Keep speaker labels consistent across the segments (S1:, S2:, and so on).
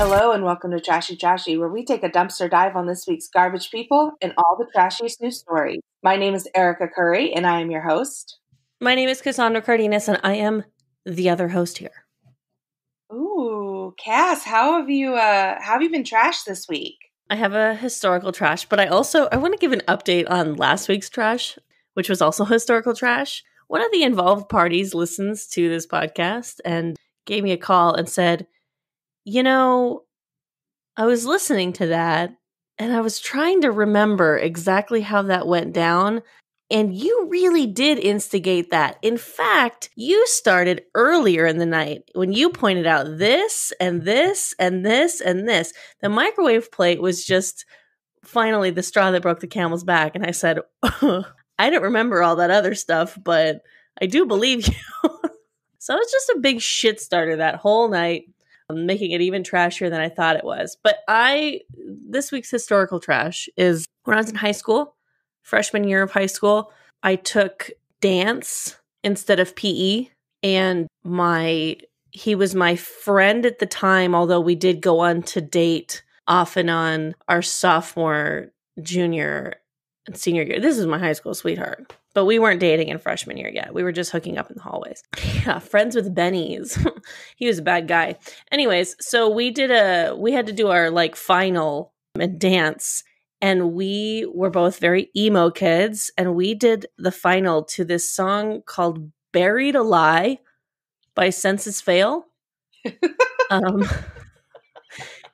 S1: Hello and welcome to Trashy, where we take a dumpster dive on this week's garbage people and all the trashiest news stories. My name is Erica Curry, and I am your host.
S2: My name is Cassandra Cardenas, and I am the other host here.
S1: Ooh, Cass, how have you been trashed this week?
S2: I have a historical trash, but I want to give an update on last week's trash, which was also historical trash. One of the involved parties listens to this podcast and gave me a call and said, I was listening to that and I was trying to remember exactly how that went down. And you really did instigate that. In fact, you started earlier in the night when you pointed out this and this and this and this. The microwave plate was just finally the straw that broke the camel's back. And I said, I don't remember all that other stuff, but I do believe you. So it was just a big shit starter that whole night, making it even trashier than I thought it was. But this week's historical trash is when I was in high school, freshman year of high school, I took dance instead of PE. And he was my friend at the time, although we did go on to date off and on our sophomore, junior, and senior year. This is my high school sweetheart. But we weren't dating in freshman year yet. We were just hooking up in the hallways. Yeah, friends with Bennies. He was a bad guy. Anyways, so we had to do our final and dance. And we were both very emo kids. And we did the final to this song called Buried Alive by Census Fail. And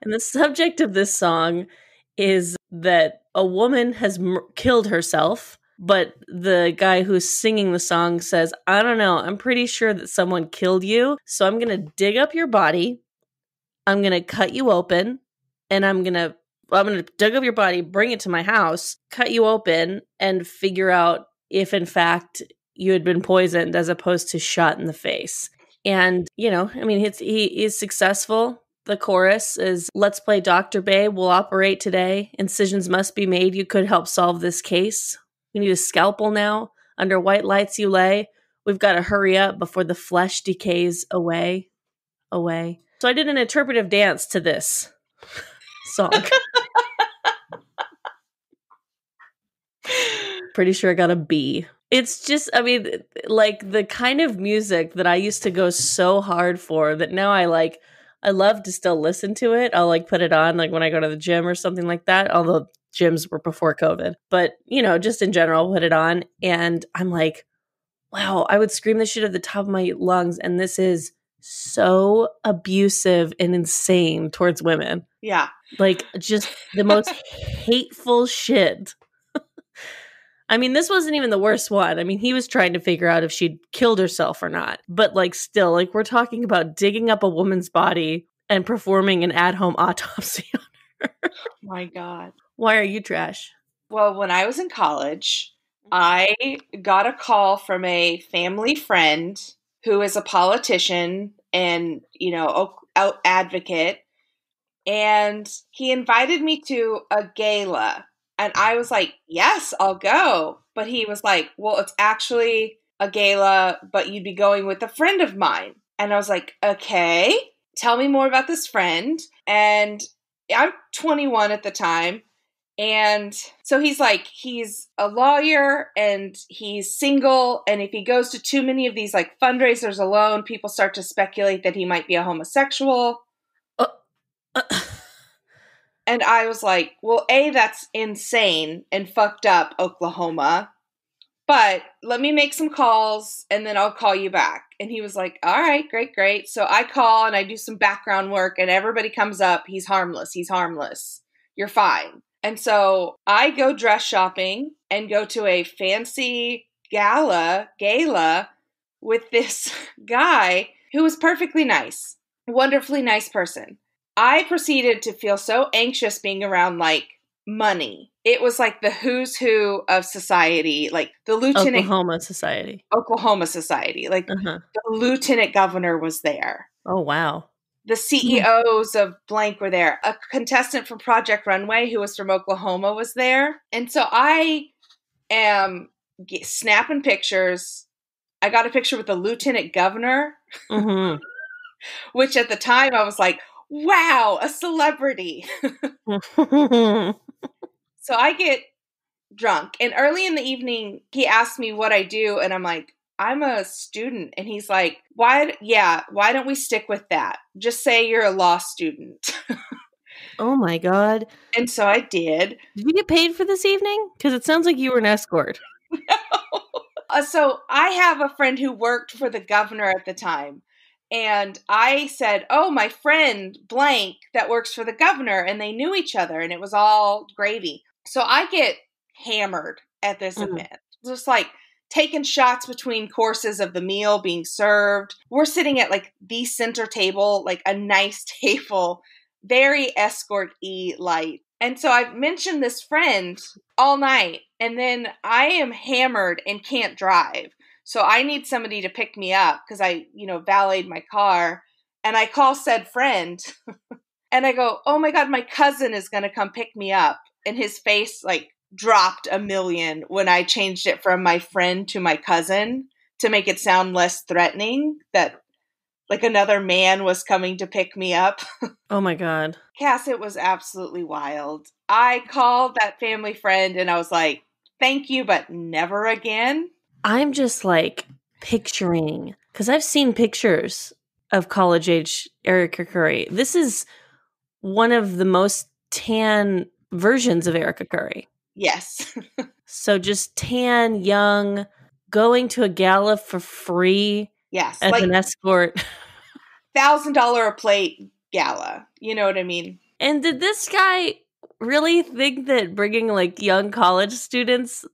S2: the subject of this song is that a woman has killed herself. But the guy who's singing the song says, I don't know, I'm pretty sure that someone killed you. So I'm going to dig up your body. I'm going to cut you open. And I'm going to dig up your body, bring it to my house, cut you open, and figure out if, in fact, you had been poisoned as opposed to shot in the face. And, he is successful. The chorus is, let's play Dr. Babe. We'll operate today. Incisions must be made. You could help solve this case. We need a scalpel now. Under white lights you lay. We've got to hurry up before the flesh decays away. So I did an interpretive dance to this song. Pretty sure I got a B. It's just, the kind of music that I used to go so hard for that now I love to still listen to it. I'll put it on when I go to the gym or something like that. Although gyms were before COVID, but just in general, put it on. And I'm like, wow, I would scream this shit at the top of my lungs. And this is so abusive and insane towards women.
S1: Yeah.
S2: Just the most hateful shit. This wasn't even the worst one. He was trying to figure out if she'd killed herself or not. But still, we're talking about digging up a woman's body and performing an at-home autopsy on her.
S1: Oh my God.
S2: Why are you trash?
S1: Well, when I was in college, I got a call from a family friend who is a politician and, out advocate. And he invited me to a gala. And I was like, yes, I'll go. But he was like, well, it's actually a gala, but you'd be going with a friend of mine. And I was like, okay, tell me more about this friend. And I'm 21 at the time. And so he's a lawyer and he's single. And if he goes to too many of these fundraisers alone, people start to speculate that he might be a homosexual. And I was like, well, A, that's insane and fucked up, Oklahoma. But let me make some calls and then I'll call you back. And he was like, all right, great. So I call and I do some background work and everybody comes up. He's harmless. You're fine. And so I go dress shopping and go to a fancy gala with this guy who was perfectly nice, wonderfully nice person. I proceeded to feel so anxious being around money. It was the who's who of society, the lieutenant
S2: Oklahoma society.
S1: The lieutenant governor was there.
S2: Oh, wow.
S1: The CEOs of blank were there. A contestant from Project Runway who was from Oklahoma was there. And so I am snapping pictures. I got a picture with the lieutenant governor, which at the time I was like, wow, a celebrity. So I get drunk, and early in the evening, he asked me what I do, and I'm like, I'm a student. And he's like, why don't we stick with that? Just say you're a law student.
S2: Oh my God.
S1: And so I did.
S2: Did you get paid for this evening? Because it sounds like you were an escort.
S1: So I have a friend who worked for the governor at the time. And I said, oh, my friend blank that works for the governor. And they knew each other, and it was all gravy. So I get hammered at this event. Just like taking shots between courses of the meal being served. We're sitting at like the center table, like a nice table, very escort-y light. And so I've mentioned this friend all night, and then I am hammered and can't drive. So I need somebody to pick me up because I, valeted my car, and I call said friend and I go, oh my God, my cousin is going to come pick me up. And his face like dropped a million when I changed it from my friend to my cousin to make it sound less threatening that like another man was coming to pick me up.
S2: Oh my God.
S1: Cass, it was absolutely wild. I called that family friend and I was like, thank you, but never again.
S2: I'm just like picturing, because I've seen pictures of college age Erica Curry. This is one of the most tan versions of Erica Curry.
S1: Yes.
S2: So just tan, young, going to a gala for free.
S1: Yes.
S2: As
S1: like
S2: an escort.
S1: $1,000 a plate gala. You know what I mean?
S2: And did this guy really think that bringing like young college students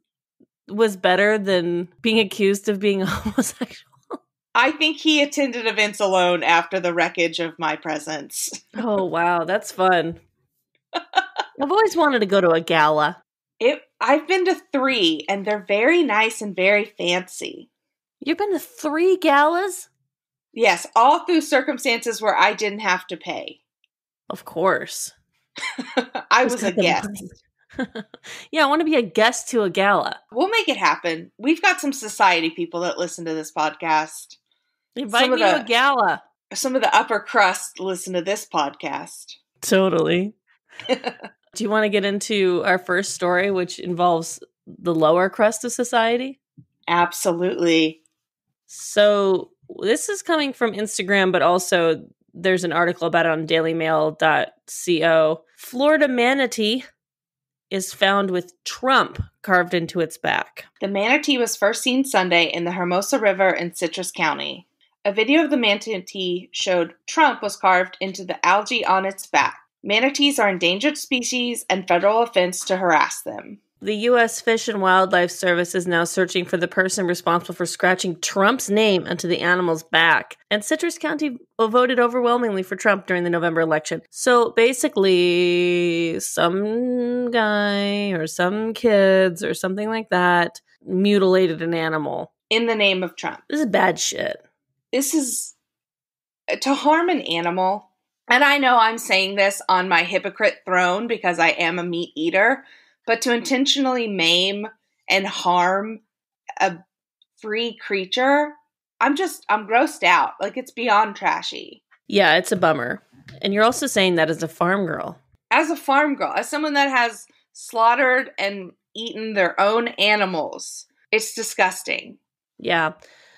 S2: was better than being accused of being homosexual?
S1: I think he attended events alone after the wreckage of my presence.
S2: Oh, wow. That's fun. I've always wanted to go to a gala.
S1: I've been to 3, and they're very nice and very fancy.
S2: You've been to 3 galas?
S1: Yes, all through circumstances where I didn't have to pay.
S2: Of course.
S1: I was a guest.
S2: Yeah, I want to be a guest to a gala.
S1: We'll make it happen. We've got some society people that listen to this podcast.
S2: Invite me to a gala.
S1: Some of the upper crust listen to this podcast.
S2: Totally. Do you want to get into our first story, which involves the lower crust of society?
S1: Absolutely.
S2: So this is coming from Instagram, but also there's an article about it on dailymail.co. Florida manatee is found with Trump carved into its back.
S1: The manatee was first seen Sunday in the Hermosa River in Citrus County. A video of the manatee showed Trump was carved into the algae on its back. Manatees are endangered species and federal offense to harass them.
S2: The U.S. Fish and Wildlife Service is now searching for the person responsible for scratching Trump's name onto the animal's back. And Citrus County voted overwhelmingly for Trump during the November election. So basically, some guy or some kids or something like that mutilated an animal.
S1: In the name of Trump.
S2: This is bad shit.
S1: This is to harm an animal. And I know I'm saying this on my hypocrite throne because I am a meat eater. But to intentionally maim and harm a free creature, I'm grossed out. Like, it's beyond trashy.
S2: Yeah, it's a bummer. And you're also saying that as a farm girl.
S1: As a farm girl, as someone that has slaughtered and eaten their own animals, it's disgusting.
S2: Yeah.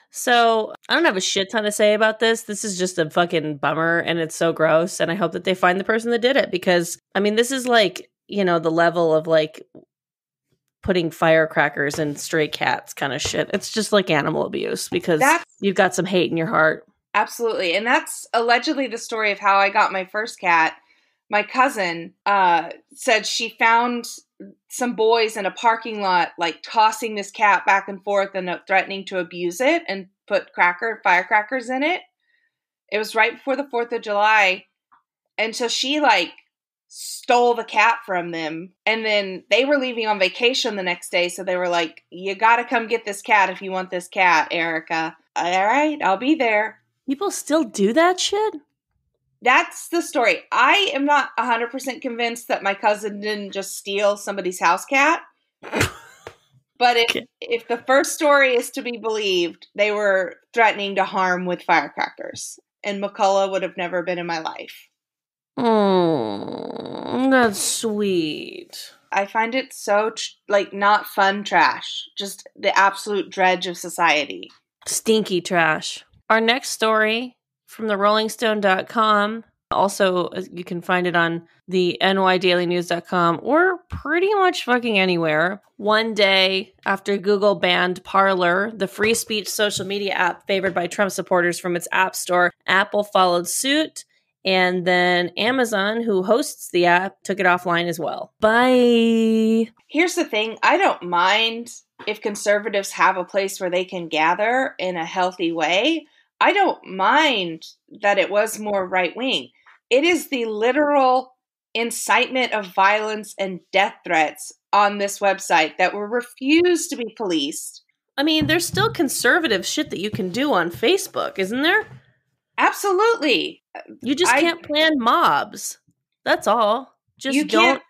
S2: So I don't have a shit ton to say about this. This is just a fucking bummer, and it's so gross. And I hope that they find the person that did it because, I mean, this is like, the level of like putting firecrackers in stray cats kind of shit. It's just like animal abuse because you've got some hate in your heart.
S1: Absolutely. And that's allegedly the story of how I got my first cat. My cousin said she found some boys in a parking lot, like tossing this cat back and forth and threatening to abuse it and put firecrackers in it. It was right before the 4th of July. And so she stole the cat from them, and then they were leaving on vacation the next day, so they were like, you gotta come get this cat if you want this cat, Erica. All right, I'll be there.
S2: People still do that shit?
S1: That's the story. I am not 100% convinced that my cousin didn't just steal somebody's house cat. But if the first story is to be believed, they were threatening to harm with firecrackers, and McCullough would have never been in my life.
S2: That's sweet.
S1: I find it so, not fun trash. Just the absolute dredge of society.
S2: Stinky trash. Our next story from the rollingstone.com. Also, you can find it on the nydailynews.com or pretty much fucking anywhere. One day after Google banned Parler, the free speech social media app favored by Trump supporters from its app store, Apple followed suit. And then Amazon, who hosts the app, took it offline as well. Bye.
S1: Here's the thing. I don't mind if conservatives have a place where they can gather in a healthy way. I don't mind that it was more right-wing. It is the literal incitement of violence and death threats on this website that were refused to be policed.
S2: I mean, there's still conservative shit that you can do on Facebook, isn't there?
S1: Absolutely.
S2: You just can't plan mobs. That's all. Just don't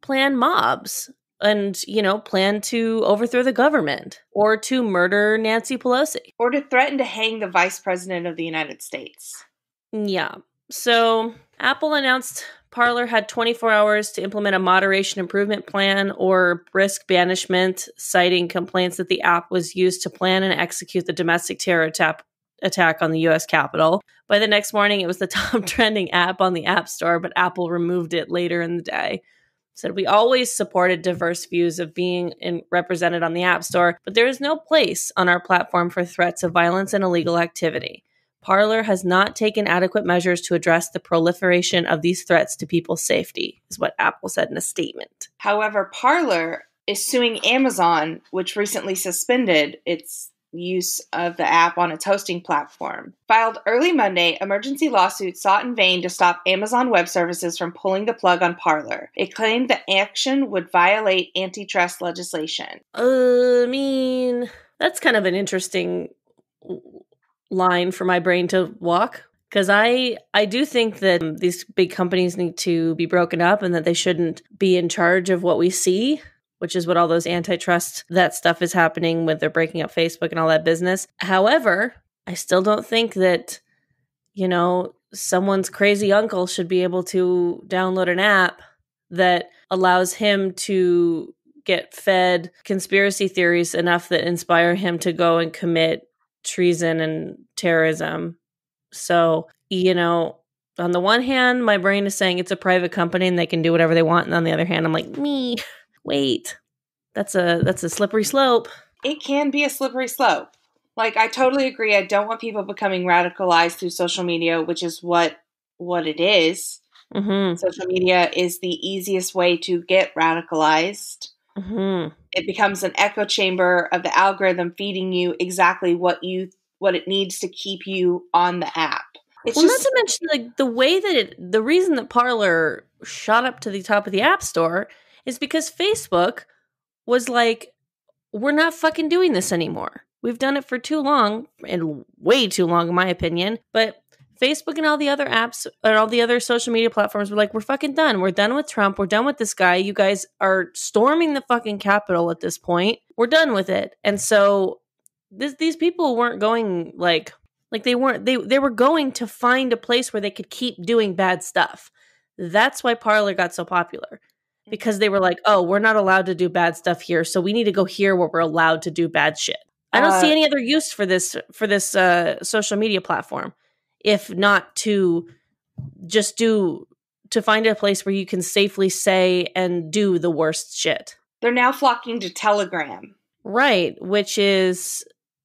S2: plan mobs and, plan to overthrow the government or to murder Nancy Pelosi.
S1: Or to threaten to hang the vice president of the United States.
S2: Yeah. So Apple announced Parler had 24 hours to implement a moderation improvement plan or risk banishment, citing complaints that the app was used to plan and execute the domestic terror attack on the U.S. Capitol. By the next morning, it was the top trending app on the App Store, but Apple removed it later in the day. Said, we always supported diverse views of being represented on the App Store, but there is no place on our platform for threats of violence and illegal activity. Parler has not taken adequate measures to address the proliferation of these threats to people's safety, is what Apple said in a statement.
S1: However, Parler is suing Amazon, which recently suspended its use of the app on its hosting platform. Filed early Monday, emergency lawsuits sought in vain to stop Amazon Web Services from pulling the plug on Parler. It claimed the action would violate antitrust legislation.
S2: I mean, that's kind of an interesting line for my brain to walk. Because I do think that these big companies need to be broken up and that they shouldn't be in charge of what we see, which is what all those antitrust, that stuff is happening with they're breaking up Facebook and all that business. However, I still don't think that, someone's crazy uncle should be able to download an app that allows him to get fed conspiracy theories enough that inspire him to go and commit treason and terrorism. So, on the one hand, my brain is saying it's a private company and they can do whatever they want. And on the other hand, I'm like, wait, that's a slippery slope.
S1: It can be a slippery slope. I totally agree. I don't want people becoming radicalized through social media, which is what it is.
S2: Mm-hmm.
S1: Social media is the easiest way to get radicalized.
S2: Mm-hmm.
S1: It becomes an echo chamber of the algorithm feeding you exactly what it needs to keep you on the app.
S2: Not to mention the way that the reason that Parler shot up to the top of the App Store is because Facebook was like, we're not fucking doing this anymore. We've done it for too long, and way too long in my opinion. But Facebook and all the other apps or all the other social media platforms were like, we're fucking done. We're done with Trump. We're done with this guy. You guys are storming the fucking Capitol at this point. We're done with it. And so these people weren't going they were going to find a place where they could keep doing bad stuff. That's why Parler got so popular. Because they were like, oh, we're not allowed to do bad stuff here, so we need to go here where we're allowed to do bad shit. I don't see any other use for this social media platform, if not to find a place where you can safely say and do the worst shit.
S1: They're now flocking to Telegram. Right,
S2: which is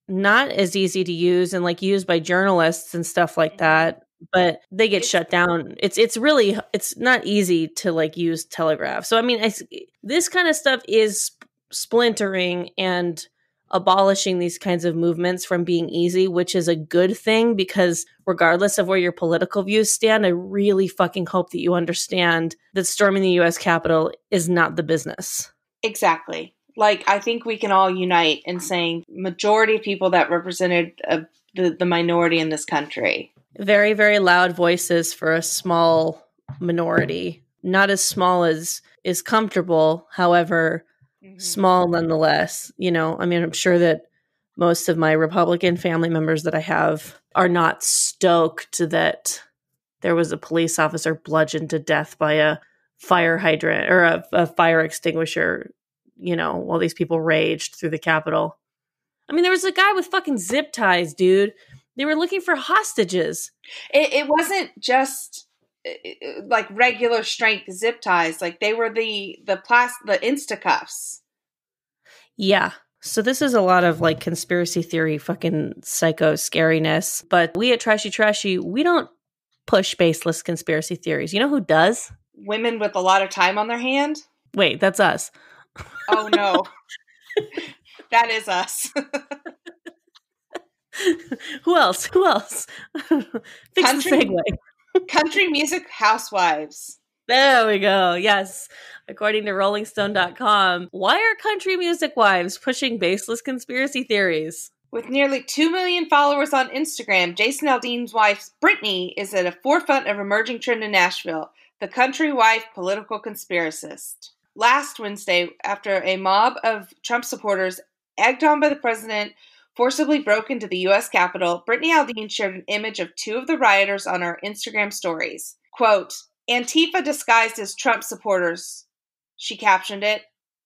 S2: not as easy to use and used by journalists and stuff like that. But they get shut down. It's not easy to use Telegraph. So I mean, this kind of stuff is splintering and abolishing these kinds of movements from being easy, which is a good thing because regardless of where your political views stand, I really fucking hope that you understand that storming the U.S. Capitol is not the business.
S1: Exactly. I think we can all unite in saying majority of people that represented the minority in this country.
S2: Very, very loud voices for a small minority. Not as small as is comfortable, however, small nonetheless. I'm sure that most of my Republican family members that I have are not stoked that there was a police officer bludgeoned to death by a fire hydrant or a fire extinguisher, while these people raged through the Capitol. I mean, there was a guy with fucking zip ties, dude. They were looking for hostages.
S1: It wasn't just like regular strength zip ties. Like they were the Instacuffs.
S2: Yeah. So this is a lot of like conspiracy theory, fucking psycho scariness. But we at Trashy, we don't push baseless conspiracy theories. You know who does?
S1: Women with a lot of time on their hand.
S2: Wait, that's us.
S1: Oh no. That is us.
S2: Who else? Fix the segue.
S1: Country music housewives.
S2: There we go. Yes. According to RollingStone.com, why are country music wives pushing baseless conspiracy theories?
S1: With nearly 2 million followers on Instagram, Jason Aldean's wife, Brittany, is at the forefront of emerging trend in Nashville, the country wife political conspiracist. Last Wednesday, after a mob of Trump supporters, egged on by the president, forcibly broke into the U.S. Capitol, Brittany Aldean shared an image of two of the rioters on her Instagram stories. Quote, Antifa disguised as Trump supporters, she captioned it.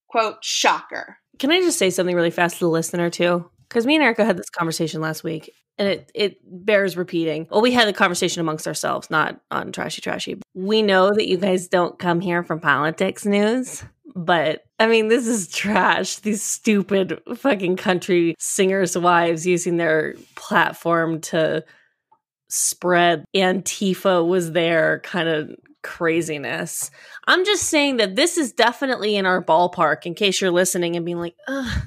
S1: Quote, shocker.
S2: Can I just say something really fast to the listener, too? Because me and Erica had this conversation last week, and it bears repeating. Well, we had the conversation amongst ourselves, not on Trashy. We know that you guys don't come here from politics news, but, I mean, this is trash. These stupid fucking country singers' wives using their platform to spread Antifa was there kind of craziness. I'm just saying that this is definitely in our ballpark, in case you're listening and being like, ugh,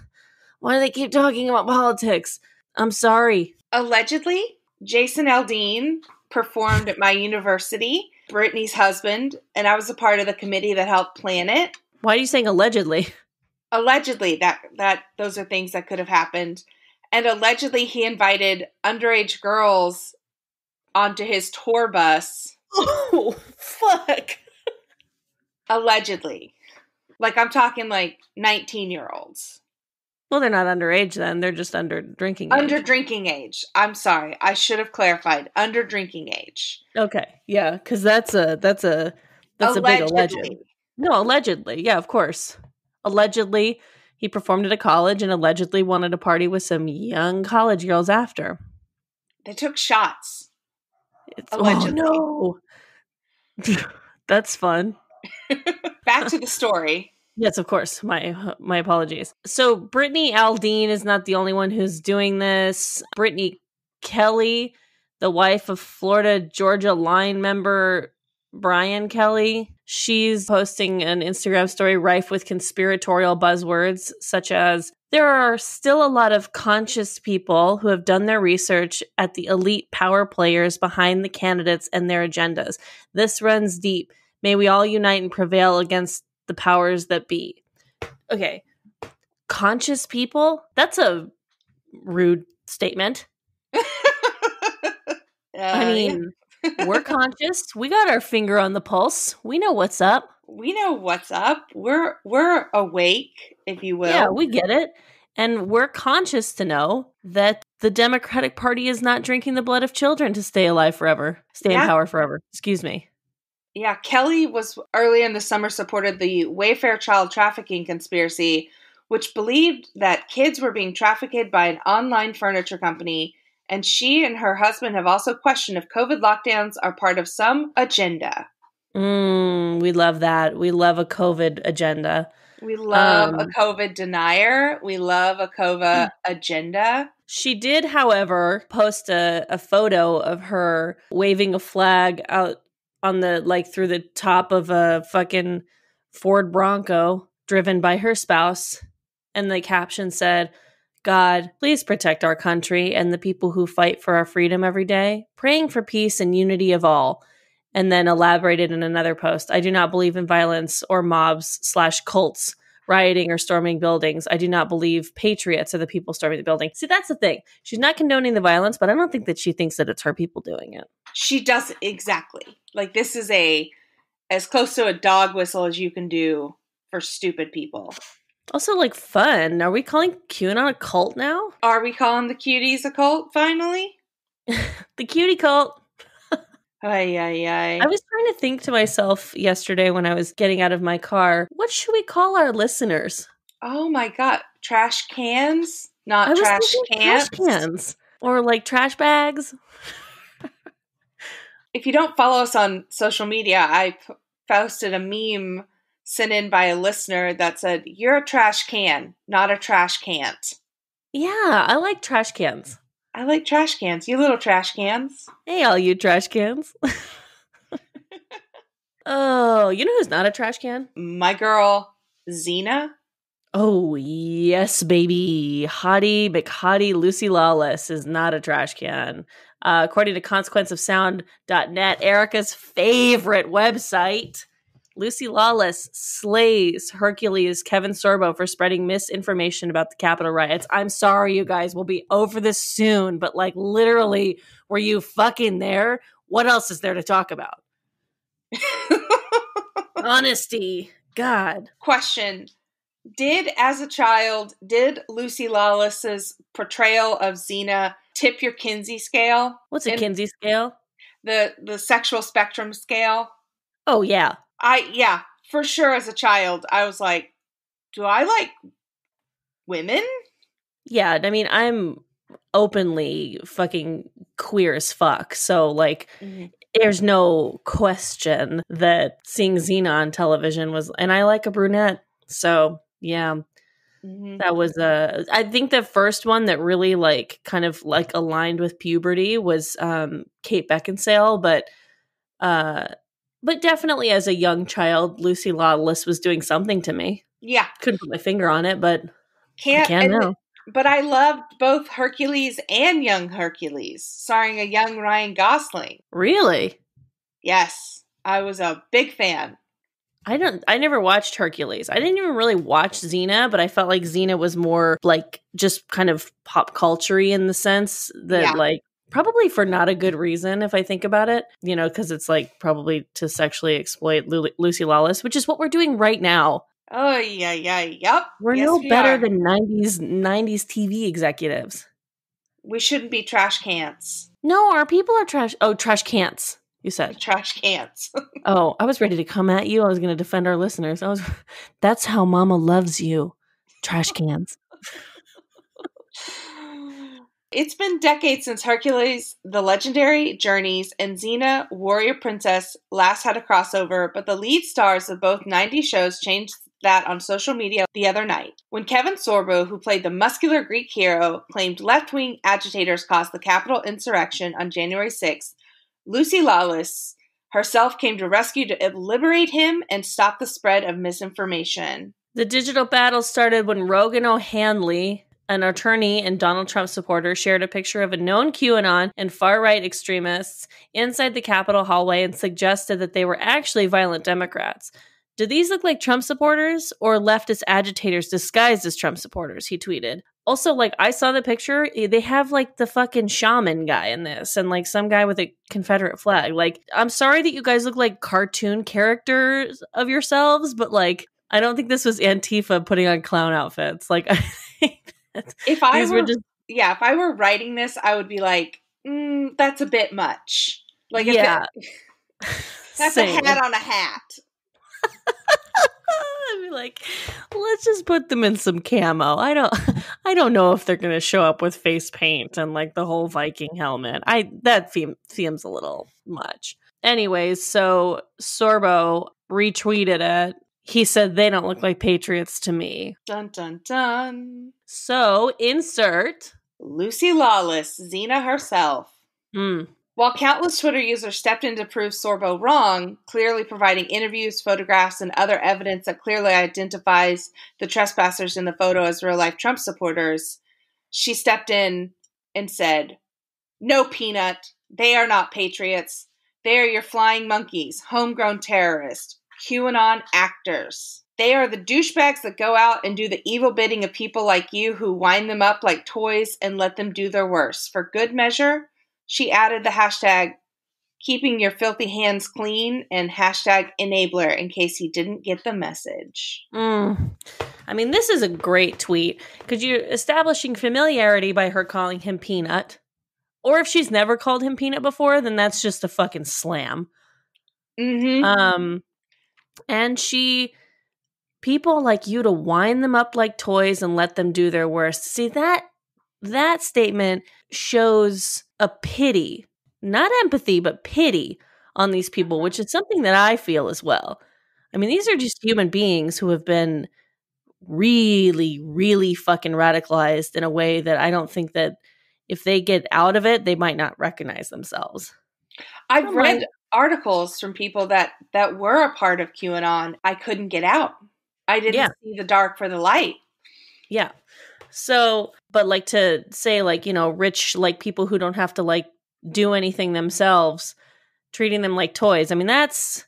S2: why do they keep talking about politics? I'm sorry.
S1: Allegedly, Jason Aldean performed at my university, Brittany's husband, and I was a part of the committee that helped plan it.
S2: Why are you saying allegedly?
S1: Allegedly, that those are things that could have happened. And allegedly, he invited underage girls onto his tour bus.
S2: Oh, fuck.
S1: Allegedly. Like, I'm talking like 19-year-olds.
S2: Well, they're not underage then. They're just under drinking age.
S1: Under drinking age. I'm sorry. I should have clarified. Under drinking age.
S2: Okay. Yeah, because that's a big alleged. No, allegedly. Yeah, of course. Allegedly, he performed at a college and allegedly wanted to party with some young college girls after.
S1: They took shots. Allegedly.
S2: Oh, no. That's fun.
S1: Back to the story.
S2: Yes, of course. My apologies. So Brittany Aldean is not the only one who's doing this. Brittany Kelly, the wife of Florida Georgia Line member Brian Kelly, she's posting an Instagram story rife with conspiratorial buzzwords such as, there are still a lot of conscious people who have done their research at the elite power players behind the candidates and their agendas. This runs deep. May we all unite and prevail against the powers that be. Okay. Conscious people? That's a rude statement. I mean, we're conscious. We got our finger on the pulse. We know what's up.
S1: We know what's up. We're awake, if you will.
S2: Yeah, we get it. And we're conscious to know that the Democratic Party is not drinking the blood of children to stay alive forever. Stay in power forever. Excuse me.
S1: Yeah, Kelly was earlier in the summer supported the Wayfair child trafficking conspiracy, which believed that kids were being trafficked by an online furniture company, and she and her husband have also questioned if COVID lockdowns are part of some agenda.
S2: We love that. We love a COVID agenda.
S1: We love a COVID denier. We love a COVID agenda.
S2: She did, however, post a photo of her waving a flag out on the, like, through the top of a fucking Ford Bronco driven by her spouse. And the caption said, God, please protect our country and the people who fight for our freedom every day, praying for peace and unity of all. And then elaborated in another post, I do not believe in violence or mobs/cults rioting or storming buildings. I do not believe patriots are the people storming the building. See, that's the thing. She's not condoning the violence, but I don't think that she thinks that it's her people doing it.
S1: She does, exactly. Like, this is as close to a dog whistle as you can do for stupid people.
S2: Also, like, fun. Are we calling QAnon a cult now?
S1: Are we calling the cuties a cult, finally?
S2: The cutie cult.
S1: Ay, ay,
S2: I
S1: ay.
S2: was trying to think to myself yesterday when I was getting out of my car, what should we call our listeners?
S1: Oh my God. Trash cans?
S2: I
S1: Not
S2: was
S1: trash
S2: thinking trash
S1: cans?
S2: cans or like trash bags.
S1: If you don't follow us on social media, I posted a meme sent in by a listener that said, "You're a trash can, not a trash can't."
S2: Yeah, I like trash cans.
S1: I like trash cans. You little trash cans.
S2: Hey, all you trash cans. Oh, you know who's not a trash can?
S1: My girl, Xena.
S2: Oh, yes, baby. Hottie McHottie Lucy Lawless is not a trash can. According to consequenceofsound.net, Erica's favorite website, Lucy Lawless slays Hercules Kevin Sorbo for spreading misinformation about the Capitol riots. I'm sorry, you guys. We'll be over this soon, but like literally, were you fucking there? What else is there to talk about? Honesty. God.
S1: Question. As a child, did Lucy Lawless's portrayal of Xena tip your Kinsey scale?
S2: What's a Kinsey scale?
S1: The sexual spectrum scale?
S2: Oh, yeah.
S1: Yeah, for sure as a child, I was like, do I like women?
S2: Yeah, I mean, I'm openly fucking queer as fuck. So, like, there's no question that seeing Xena on television was, and I like a brunette. So, yeah, that was I think the first one that really like kind of like aligned with puberty was Kate Beckinsale, but definitely as a young child, Lucy Lawless was doing something to me.
S1: Yeah.
S2: Couldn't put my finger on it, but I can now.
S1: But I loved both Hercules and Young Hercules, starring a young Ryan Gosling.
S2: Really?
S1: Yes. I was a big fan.
S2: I never watched Hercules. I didn't even really watch Xena, but I felt like Xena was more like just kind of pop culture-y in the sense that like probably for not a good reason if I think about it, you know, because it's like probably to sexually exploit Lucy Lawless, which is what we're doing right now.
S1: Oh, yeah, yep.
S2: We're no better than 90s TV executives.
S1: We shouldn't be trash cans.
S2: No, our people are trash. Oh, Trashcan'ts. You said
S1: Trashcan'ts.
S2: Oh, I was ready to come at you. I was going to defend our listeners. That's how Mama loves you, trash cans.
S1: It's been decades since Hercules, The Legendary Journeys, and Xena, Warrior Princess last had a crossover, but the lead stars of both 90s shows changed that on social media the other night. When Kevin Sorbo, who played the muscular Greek hero, claimed left-wing agitators caused the Capitol insurrection on January 6th, Lucy Lawless herself came to rescue to liberate him and stop the spread of misinformation.
S2: The digital battle started when Rogan O'Hanley, an attorney and Donald Trump supporter, shared a picture of a known QAnon and far-right extremists inside the Capitol hallway and suggested that they were actually violent Democrats. Do these look like Trump supporters or leftist agitators disguised as Trump supporters? He tweeted. Also, like, I saw the picture. They have, like, the fucking shaman guy in this and, like, some guy with a Confederate flag. Like, I'm sorry that you guys look like cartoon characters of yourselves, but, like, I don't think this was Antifa putting on clown outfits. Like, I think
S1: if I were writing this, I would be like, that's a bit much. Like,
S2: yeah.
S1: That's Same. A hat on a hat.
S2: I'd be like, let's just put them in some camo. I don't know if they're gonna show up with face paint and like the whole Viking helmet. That seems a little much. Anyways, so Sorbo retweeted it. He said they don't look like patriots to me.
S1: Dun dun dun.
S2: So insert
S1: Lucy Lawless, Xena herself. While countless Twitter users stepped in to prove Sorbo wrong, clearly providing interviews, photographs, and other evidence that clearly identifies the trespassers in the photo as real-life Trump supporters, she stepped in and said, "No, Peanut, they are not patriots. They are your flying monkeys, homegrown terrorists, QAnon actors. They are the douchebags that go out and do the evil bidding of people like you who wind them up like toys and let them do their worst. For good measure," she added the hashtag keeping your filthy hands clean and hashtag enabler in case he didn't get the message.
S2: I mean, this is a great tweet because you're establishing familiarity by her calling him Peanut. Or if she's never called him peanut before, then that's just a fucking slam.
S1: Mm-hmm.
S2: And people like you to wind them up like toys and let them do their worst. See, that statement shows a pity, not empathy, but pity on these people, which is something that I feel as well. I mean, these are just human beings who have been really, really fucking radicalized in a way that I don't think that if they get out of it, they might not recognize themselves.
S1: I've read articles from people that were a part of QAnon. I couldn't get out. I didn't see the dark for the light.
S2: Yeah. So, but like to say like, you know, rich, like people who don't have to like do anything themselves, treating them like toys. I mean, that's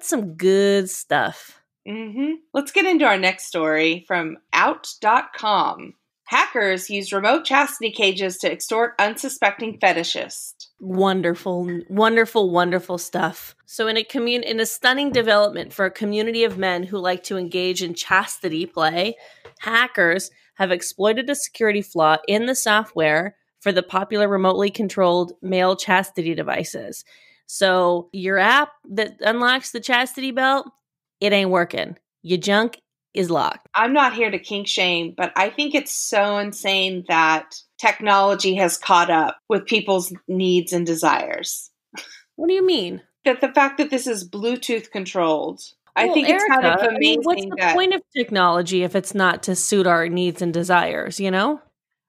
S2: some good stuff.
S1: Mm-hmm. Let's get into our next story from out.com. Hackers use remote chastity cages to extort unsuspecting fetishists.
S2: Wonderful, wonderful, wonderful stuff. So in a stunning development for a community of men who like to engage in chastity play, hackers have exploited a security flaw in the software for the popular remotely controlled male chastity devices. So your app that unlocks the chastity belt, it ain't working. Your junk is locked.
S1: I'm not here to kink shame, but I think it's so insane that technology has caught up with people's needs and desires.
S2: What do you mean?
S1: That the fact that this is Bluetooth controlled. I think it's kind of amazing. I mean,
S2: what's the point of technology if it's not to suit our needs and desires, you know?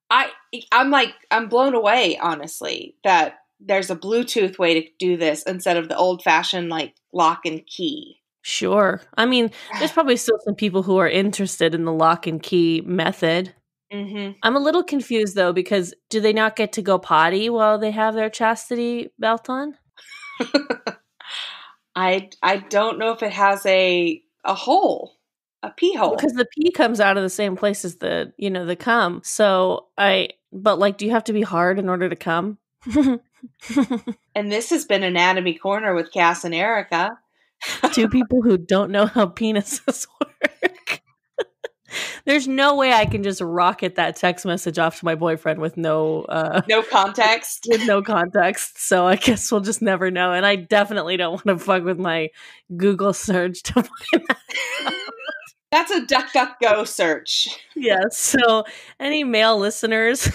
S1: I'm blown away, honestly, that there's a Bluetooth way to do this instead of the old-fashioned, like, lock and key.
S2: Sure. I mean, there's probably still some people who are interested in the lock and key method.
S1: Mm-hmm.
S2: I'm a little confused, though, because do they not get to go potty while they have their chastity belt on?
S1: I don't know if it has a hole, a pee hole.
S2: Because the pee comes out of the same place as the cum. So but like, do you have to be hard in order to come?
S1: And this has been Anatomy Corner with Cass and Erica.
S2: Two people who don't know how penises work. There's no way I can just rocket that text message off to my boyfriend with no
S1: context.
S2: With no context. So I guess we'll just never know. And I definitely don't want to fuck with my Google search to find that out.
S1: That's a DuckDuckGo search.
S2: Yes. So any male listeners,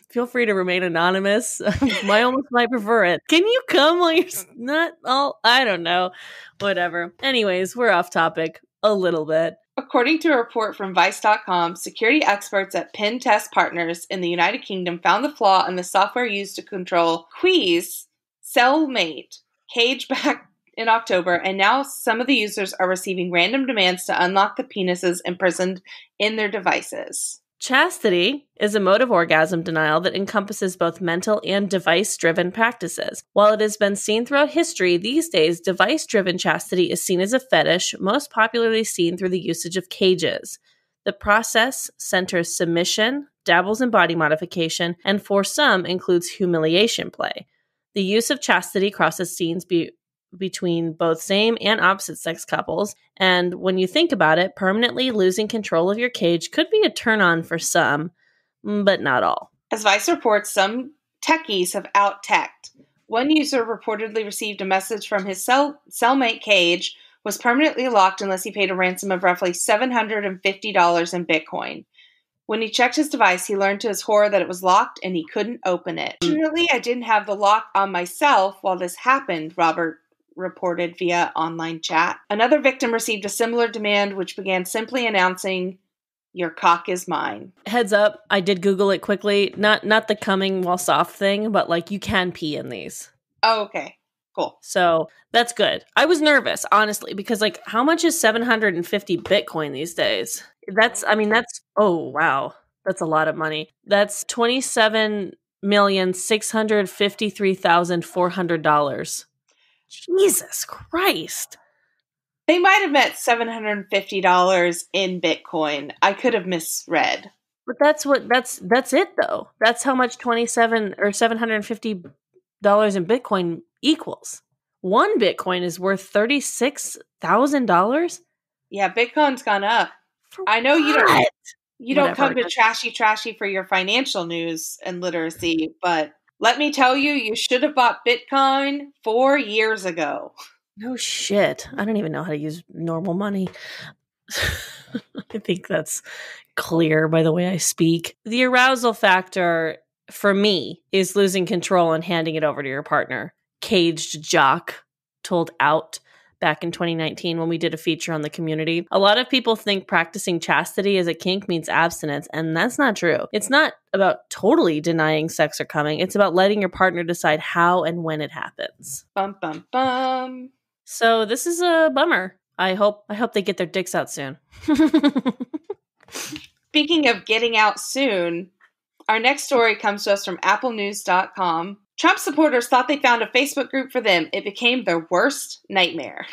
S2: feel free to remain anonymous. I almost might prefer it. Can you come while you're not all, I don't know. Whatever. Anyways, we're off topic a little bit.
S1: According to a report from Vice.com, security experts at Pen Test Partners in the United Kingdom found the flaw in the software used to control Qui's cellmate cage back in October, and now some of the users are receiving random demands to unlock the penises imprisoned in their devices.
S2: Chastity is a mode of orgasm denial that encompasses both mental and device-driven practices. While it has been seen throughout history, these days, device-driven chastity is seen as a fetish, most popularly seen through the usage of cages. The process centers submission, dabbles in body modification, and for some includes humiliation play. The use of chastity crosses scenes between both same and opposite sex couples, and when you think about it, permanently losing control of your cage could be a turn-on for some, but not all.
S1: As Vice reports, some techies have out-teched. One user reportedly received a message from his cellmate cage was permanently locked unless he paid a ransom of roughly $750 in Bitcoin. When he checked his device, he learned to his horror that it was locked and he couldn't open it. Fortunately, I didn't have the lock on myself while this happened, Robert reported via online chat. Another victim received a similar demand, which began simply announcing, "Your cock is mine."
S2: Heads up, I did Google it quickly. Not the coming while soft thing, but like you can pee in these.
S1: Oh, okay. Cool.
S2: So that's good. I was nervous, honestly, because like how much is 750 Bitcoin these days? Oh wow. That's a lot of money. That's $27,653,400. Jesus Christ.
S1: They might have meant $750 in Bitcoin. I could have misread.
S2: But that's it though. That's how much $750 in Bitcoin equals. One Bitcoin is worth $36,000.
S1: Yeah, Bitcoin's gone up. I know you don't come to Trashy for your financial news and literacy, but Let me tell you, you should have bought Bitcoin 4 years ago.
S2: No shit. I don't even know how to use normal money. I think that's clear by the way I speak. The arousal factor for me is losing control and handing it over to your partner. Caged Jock told Out back in 2019 when we did a feature on the community. A lot of people think practicing chastity as a kink means abstinence, and that's not true. It's not about totally denying sex or coming. It's about letting your partner decide how and when it happens.
S1: Bum, bum, bum.
S2: So this is a bummer. I hope they get their dicks out soon.
S1: Speaking of getting out soon, our next story comes to us from applenews.com. Trump supporters thought they found a Facebook group for them. It became their worst nightmare.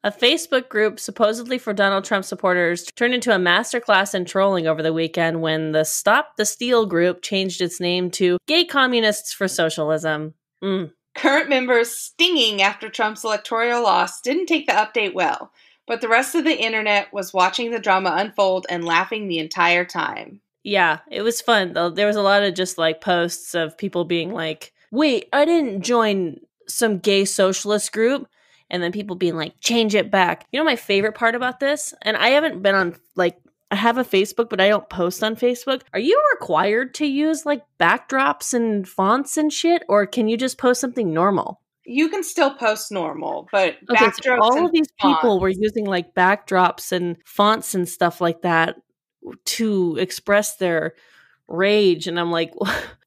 S2: A Facebook group supposedly for Donald Trump supporters turned into a masterclass in trolling over the weekend when the Stop the Steal group changed its name to Gay Communists for Socialism.
S1: Current members stinging after Trump's electoral loss didn't take the update well, but the rest of the internet was watching the drama unfold and laughing the entire time.
S2: Yeah, it was fun, though. There was a lot of just like posts of people being like, wait, I didn't join some gay socialist group. And then people being like, change it back. You know my favorite part about this? And I haven't been on, like, I have a Facebook, but I don't post on Facebook. Are you required to use, like, backdrops and fonts and shit? Or can you just post something normal?
S1: You can still post normal, but
S2: okay,
S1: backdrops
S2: so all of these
S1: fonts.
S2: people were using, like, backdrops and fonts and stuff like that to express their rage. And I'm like,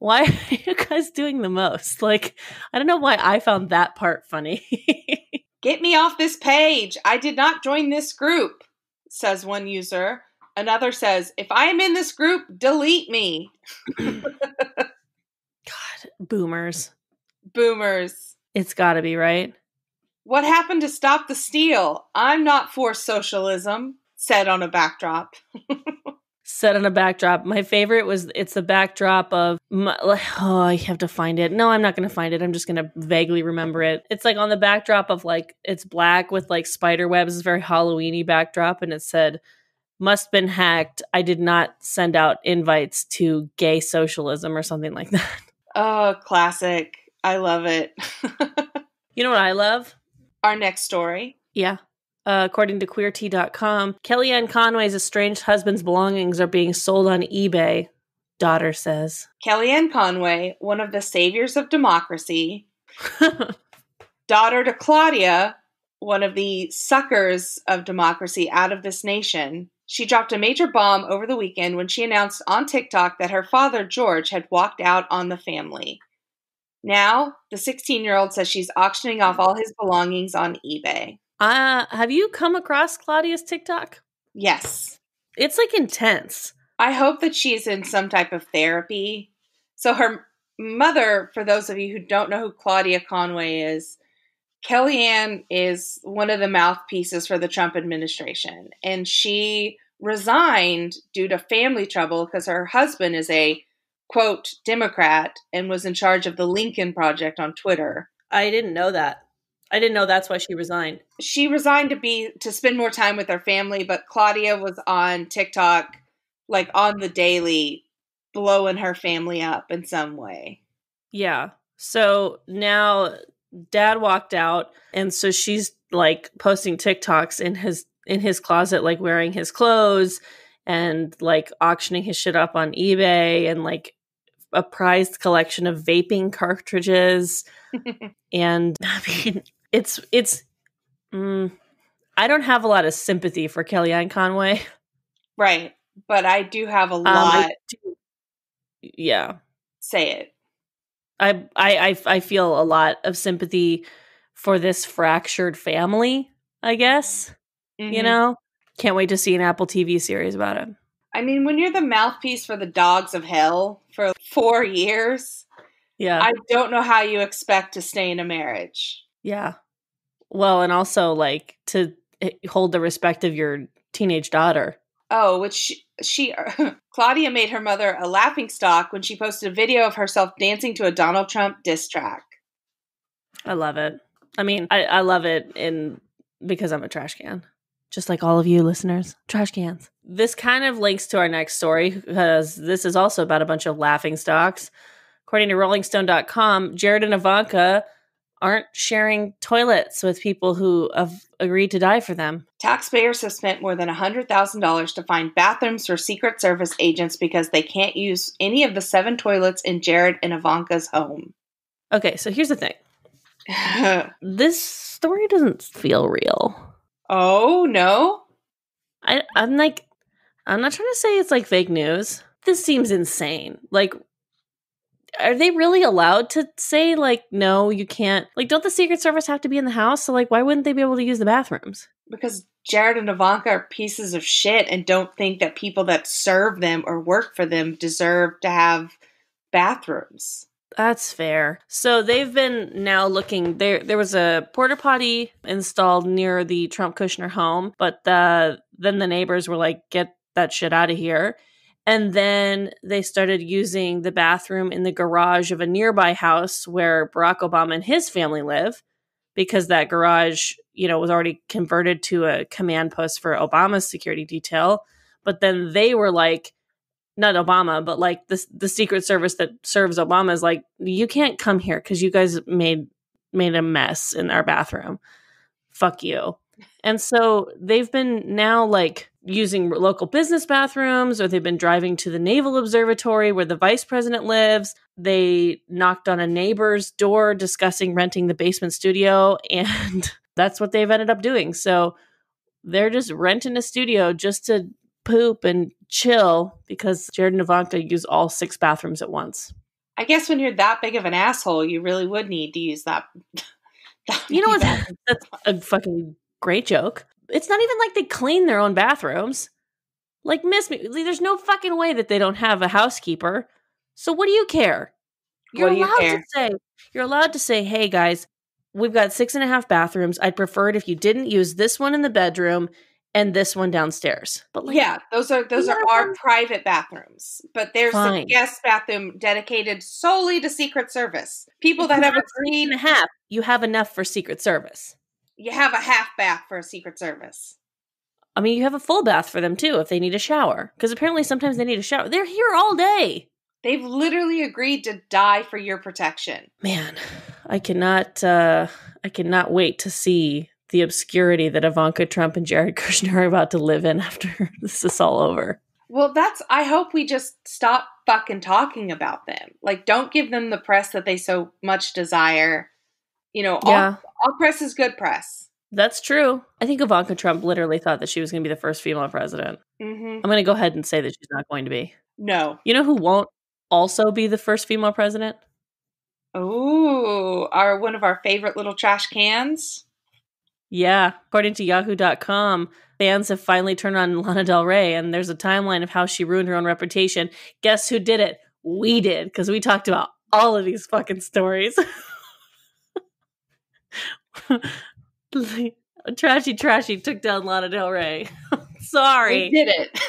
S2: why are you guys doing the most? Like, I don't know why I found that part funny.
S1: Get me off this page. I did not join this group, says one user. Another says, if I am in this group, delete me.
S2: God, boomers.
S1: Boomers.
S2: It's gotta be, right?
S1: What happened to Stop the Steal? I'm not for socialism, said on a backdrop.
S2: Set on a backdrop. My favorite was it's the backdrop of I have to find it. No, I'm not going to find it. I'm just going to vaguely remember it. It's like on the backdrop of like it's black with like spider webs. It's a very Halloween-y backdrop, and it said, "Must been hacked. I did not send out invites to gay socialism" or something like that.
S1: Oh, classic. I love it.
S2: You know what I love?
S1: Our next story.
S2: Yeah. According to queert.com, Kellyanne Conway's estranged husband's belongings are being sold on eBay, daughter says.
S1: Kellyanne Conway, one of the saviors of democracy, daughter to Claudia, one of the suckers of democracy out of this nation, she dropped a major bomb over the weekend when she announced on TikTok that her father, George, had walked out on the family. Now, the 16-year-old says she's auctioning off all his belongings on eBay.
S2: Have you come across Claudia's TikTok?
S1: Yes.
S2: It's like intense.
S1: I hope that she's in some type of therapy. So her mother, for those of you who don't know who Claudia Conway is, Kellyanne is one of the mouthpieces for the Trump administration. And she resigned due to family trouble because her husband is a, quote, Democrat and was in charge of the Lincoln Project on Twitter.
S2: I didn't know that. I didn't know that's why she resigned.
S1: She resigned to spend more time with her family, but Claudia was on TikTok, like on the daily, blowing her family up in some way.
S2: Yeah. So now dad walked out, and so she's like posting TikToks in his closet, like wearing his clothes and like auctioning his shit up on eBay and like a prized collection of vaping cartridges. And I mean, it's I don't have a lot of sympathy for Kellyanne Conway.
S1: Right. But I do have a lot.
S2: Yeah.
S1: Say it.
S2: I feel a lot of sympathy for this fractured family, I guess. Mm-hmm. You know? Can't wait to see an Apple TV series about it.
S1: I mean, when you're the mouthpiece for the dogs of hell for 4 years,
S2: yeah,
S1: I don't know how you expect to stay in a marriage.
S2: Yeah. Well, and also like to hold the respect of your teenage daughter.
S1: Oh, which she Claudia made her mother a laughingstock when she posted a video of herself dancing to a Donald Trump diss track.
S2: I love it. I mean, I love it because I'm a trash can. Just like all of you listeners, trash cans. This kind of links to our next story because this is also about a bunch of laughing stocks. According to RollingStone.com, Jared and Ivanka aren't sharing toilets with people who have agreed to die for them.
S1: Taxpayers have spent more than $100,000 to find bathrooms for Secret Service agents because they can't use any of the 7 toilets in Jared and Ivanka's home.
S2: Okay, so here's the thing. This story doesn't feel real.
S1: Oh, no?
S2: I'm not trying to say it's like fake news. This seems insane. Like, are they really allowed to say, like, no, you can't? Like, don't the Secret Service have to be in the house? So, like, why wouldn't they be able to use the bathrooms?
S1: Because Jared and Ivanka are pieces of shit and don't think that people that serve them or work for them deserve to have bathrooms.
S2: That's fair. So they've been now looking. There was a porta potty installed near the Trump Kushner home, but then the neighbors were like, get that shit out of here. And then they started using the bathroom in the garage of a nearby house where Barack Obama and his family live, because that garage, was already converted to a command post for Obama's security detail. But then they were like, not Obama, but like the Secret Service that serves Obama is like, you can't come here because you guys made a mess in our bathroom. Fuck you. And so they've been now like using local business bathrooms, or they've been driving to the Naval Observatory where the vice president lives. They knocked on a neighbor's door discussing renting the basement studio, and that's what they've ended up doing. So they're just renting a studio just to poop and chill because Jared and Ivanka use all 6 bathrooms at once.
S1: I guess when you're that big of an asshole, you really would need to use that.
S2: You know what? That's a fucking great joke. It's not even like they clean their own bathrooms. Like, miss me, there's no fucking way that they don't have a housekeeper. So what do you care? You're allowed to say, hey guys, we've got 6.5 bathrooms. I'd prefer it if you didn't use this one in the bedroom and this one downstairs. But like,
S1: yeah, those are our private bathrooms. But there's a guest bathroom dedicated solely to Secret Service. People that have agreed.
S2: 6.5, you have enough for Secret Service.
S1: You have a half bath for a Secret Service.
S2: I mean, you have a full bath for them too if they need a shower. Because apparently sometimes they need a shower. They're here all day.
S1: They've literally agreed to die for your protection.
S2: Man, I cannot wait to see the obscurity that Ivanka Trump and Jared Kushner are about to live in after this is all over.
S1: Well, I hope we just stop fucking talking about them. Like, don't give them the press that they so much desire. All press is good press.
S2: That's true. I think Ivanka Trump literally thought that she was going to be the first female president.
S1: Mm-hmm.
S2: I'm going to go ahead and say that she's not going to be.
S1: No.
S2: You know who won't also be the first female president?
S1: Ooh, one of our favorite little trash cans.
S2: Yeah. According to Yahoo.com, fans have finally turned on Lana Del Rey, and there's a timeline of how she ruined her own reputation. Guess who did it? We did, because we talked about all of these fucking stories. Trashy took down Lana Del Rey. Sorry.
S1: We did it.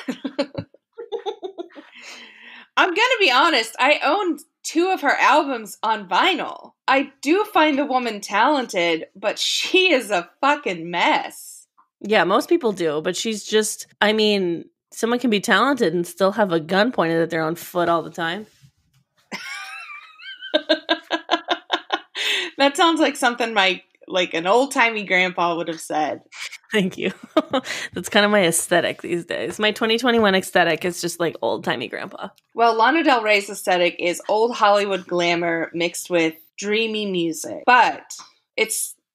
S1: I'm going to be honest. I owned 2 of her albums on vinyl. I do find the woman talented, but she is a fucking mess.
S2: Yeah, most people do, but she's just, I mean, someone can be talented and still have a gun pointed at their own foot all the time.
S1: That sounds like something like an old-timey grandpa would have said.
S2: Thank you. That's kind of my aesthetic these days. My 2021 aesthetic is just like old-timey grandpa.
S1: Well, Lana Del Rey's aesthetic is old Hollywood glamour mixed with dreamy music. But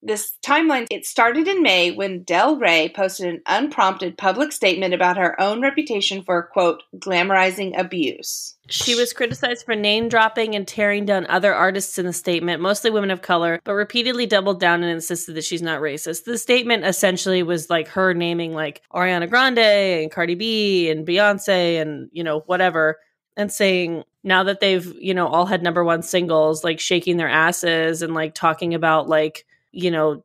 S1: this timeline, it started in May when Del Rey posted an unprompted public statement about her own reputation for, quote, glamorizing abuse.
S2: She was criticized for name-dropping and tearing down other artists in the statement, mostly women of color, but repeatedly doubled down and insisted that she's not racist. The statement essentially was like her naming like Ariana Grande and Cardi B and Beyonce and, whatever, and saying now that they've, all had #1 singles, like shaking their asses and like talking about like,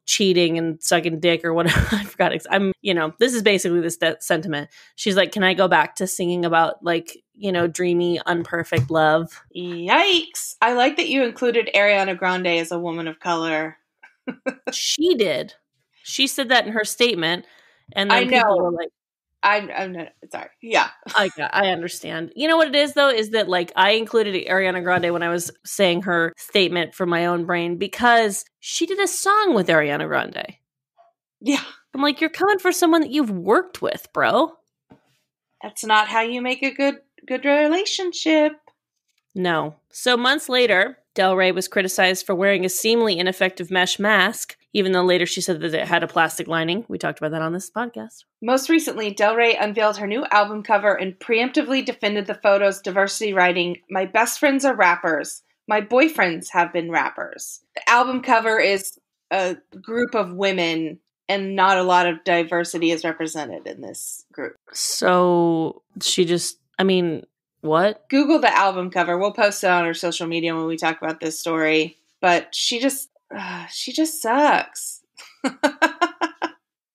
S2: cheating and sucking dick or whatever. I forgot. This is basically the sentiment. She's like, can I go back to singing about like, dreamy, unperfect love?
S1: Yikes. I like that you included Ariana Grande as a woman of color.
S2: She did. She said that in her statement. And then people were like,
S1: I'm not sorry. Yeah.
S2: I understand. You know what it is though, is that like I included Ariana Grande when I was saying her statement from my own brain because she did a song with Ariana Grande.
S1: Yeah.
S2: I'm like, you're coming for someone that you've worked with, bro.
S1: That's not how you make a good relationship.
S2: No. So months later, Del Rey was criticized for wearing a seemingly ineffective mesh mask, even though later she said that it had a plastic lining. We talked about that on this podcast.
S1: Most recently, Del Rey unveiled her new album cover and preemptively defended the photo's diversity, writing, "My best friends are rappers. My boyfriends have been rappers." The album cover is a group of women, and not a lot of diversity is represented in this group.
S2: So she just, I mean, what?
S1: Google the album cover. We'll post it on our social media when we talk about this story. But she just sucks.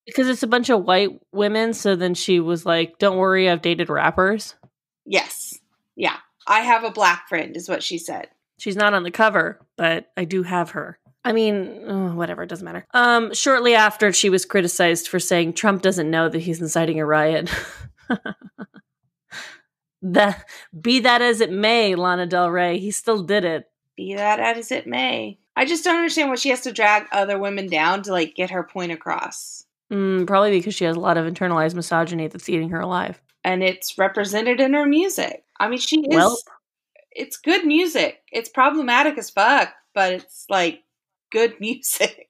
S2: Because it's a bunch of white women, so then she was like, don't worry, I've dated rappers.
S1: Yes. Yeah. I have a black friend, is what she said.
S2: She's not on the cover, but I do have her. I mean, whatever, it doesn't matter. Shortly after, she was criticized for saying Trump doesn't know that he's inciting a riot. Be that as it may, Lana Del Rey, he still did it.
S1: Be that as it may. I just don't understand why she has to drag other women down to like get her point across.
S2: Probably because she has a lot of internalized misogyny that's eating her alive.
S1: And it's represented in her music. I mean, she is... It's good music. It's problematic as fuck, but it's like good music.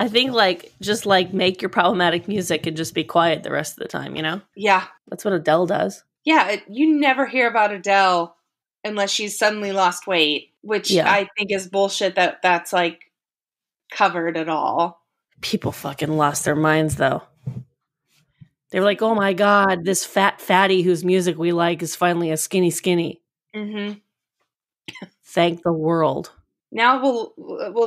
S2: I think like just like make your problematic music and just be quiet the rest of the time, you know?
S1: Yeah.
S2: That's what Adele does.
S1: Yeah, you never hear about Adele unless she's suddenly lost weight, which I think is bullshit that's like covered at all.
S2: People fucking lost their minds though. They were like, oh my God, this fat fatty whose music we like is finally a skinny.
S1: Mm-hmm.
S2: Thank the world.
S1: Now we'll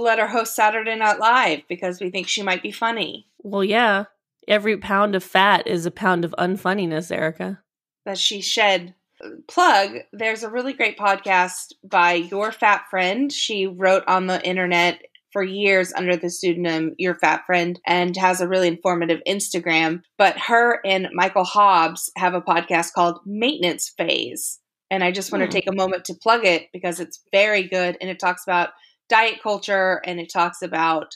S1: let her host Saturday Night Live because we think she might be funny.
S2: Well, yeah. Every pound of fat is a pound of unfunniness, Erica.
S1: That she shed. Plug, there's a really great podcast by Your Fat Friend. She wrote on the internet for years under the pseudonym Your Fat Friend and has a really informative Instagram. But her and Michael Hobbs have a podcast called Maintenance Phase. And I just want to take a moment to plug it because it's very good. And it talks about diet culture and it talks about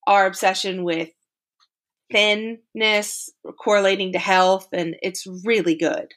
S1: our obsession with thinness correlating to health. And it's really good.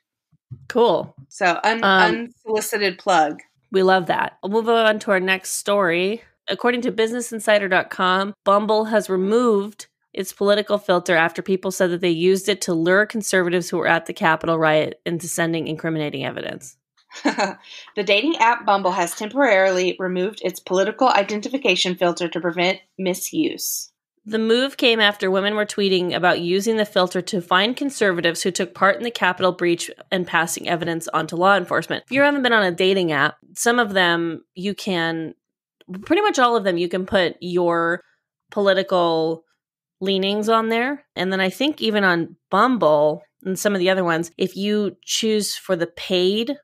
S2: Cool.
S1: So unsolicited plug.
S2: We love that. I'll move on to our next story. According to BusinessInsider.com, Bumble has removed its political filter after people said that they used it to lure conservatives who were at the Capitol riot into sending incriminating evidence.
S1: The dating app Bumble has temporarily removed its political identification filter to prevent misuse.
S2: The move came after women were tweeting about using the filter to find conservatives who took part in the Capitol breach and passing evidence on to law enforcement. If you haven't been on a dating app, some of them you can, pretty much all of them, you can put your political leanings on there. And then I think even on Bumble and some of the other ones, if you choose for the paid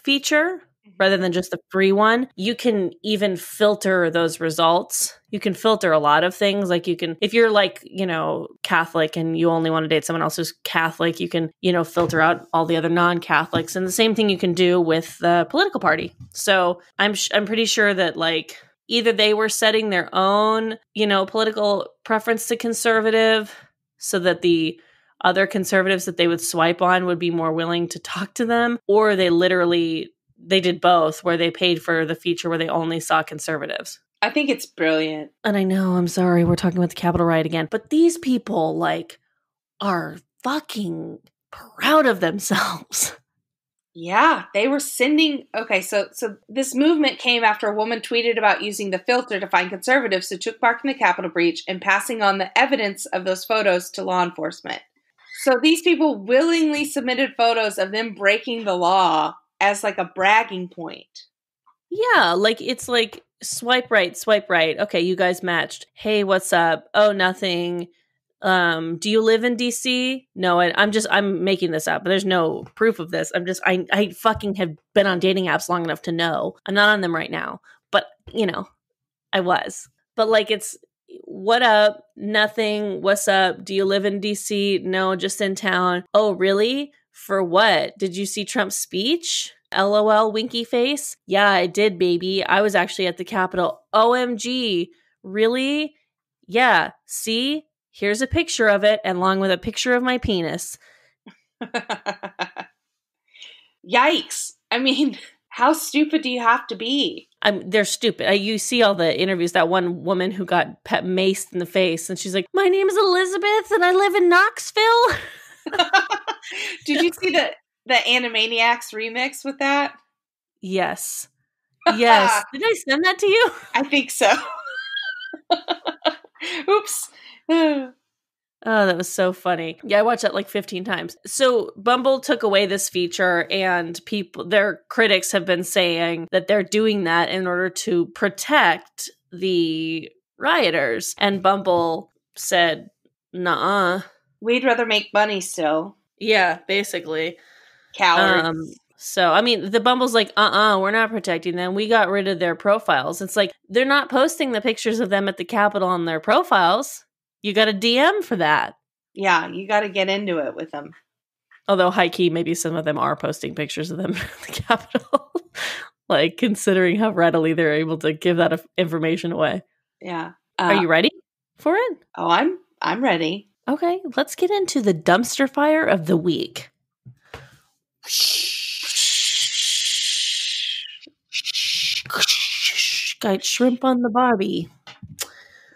S2: feature rather than just the free one, you can even filter those results. You can filter a lot of things. Like you can, if you're like, you know, Catholic and you only want to date someone else who's Catholic, you can, you know, filter out all the other non-Catholics. And the same thing you can do with the political party. So I'm pretty sure that like either they were setting their own, you know, political preference to conservative so that the other conservatives that they would swipe on would be more willing to talk to them, or they did both, where they paid for the feature where they only saw conservatives.
S1: I think it's brilliant.
S2: And I know, I'm sorry, we're talking about the Capitol riot again, but these people, like, are fucking proud of themselves.
S1: Yeah, they were sending... Okay, so this movement came after a woman tweeted about using the filter to find conservatives who took part in the Capitol breach and passing on the evidence of those photos to law enforcement. So these people willingly submitted photos of them breaking the law as like a bragging point.
S2: Yeah, like it's like swipe right. Okay, you guys matched. Hey, what's up? Oh, nothing. Do you live in DC? No, I'm making this up, but there's no proof of this. I fucking have been on dating apps long enough to know. I'm not on them right now, but you know, I was. But like What up? Nothing. What's up? Do you live in DC? No, just in town. Oh, really? For what? Did you see Trump's speech? LOL, winky face. Yeah, I did, baby. I was actually at the Capitol. OMG. Really? Yeah. See? Here's a picture of it, and along with a picture of my penis.
S1: Yikes. I mean, how stupid do you have to be?
S2: They're stupid. You see all the interviews, that one woman who got maced in the face, and she's like, my name is Elizabeth, and I live in Knoxville.
S1: Did you see the Animaniacs remix with that?
S2: Yes. Yes. Did I send that to you?
S1: I think so. Oops.
S2: Oh, that was so funny. Yeah, I watched that like 15 times. So Bumble took away this feature, and their critics have been saying that they're doing that in order to protect the rioters. And Bumble said, nuh-uh.
S1: We'd rather make money still.
S2: Yeah, basically.
S1: Cowards.
S2: So, I mean, the Bumble's like, we're not protecting them. We got rid of their profiles. It's like, they're not posting the pictures of them at the Capitol on their profiles. You got a DM for that.
S1: Yeah, you got to get into it with them.
S2: Although, high key, maybe some of them are posting pictures of them at the Capitol. Like, considering how readily they're able to give that information away.
S1: Yeah.
S2: Are you ready for it?
S1: Oh, I'm ready. Okay,
S2: let's get into the dumpster fire of the week. Got shrimp on the Barbie.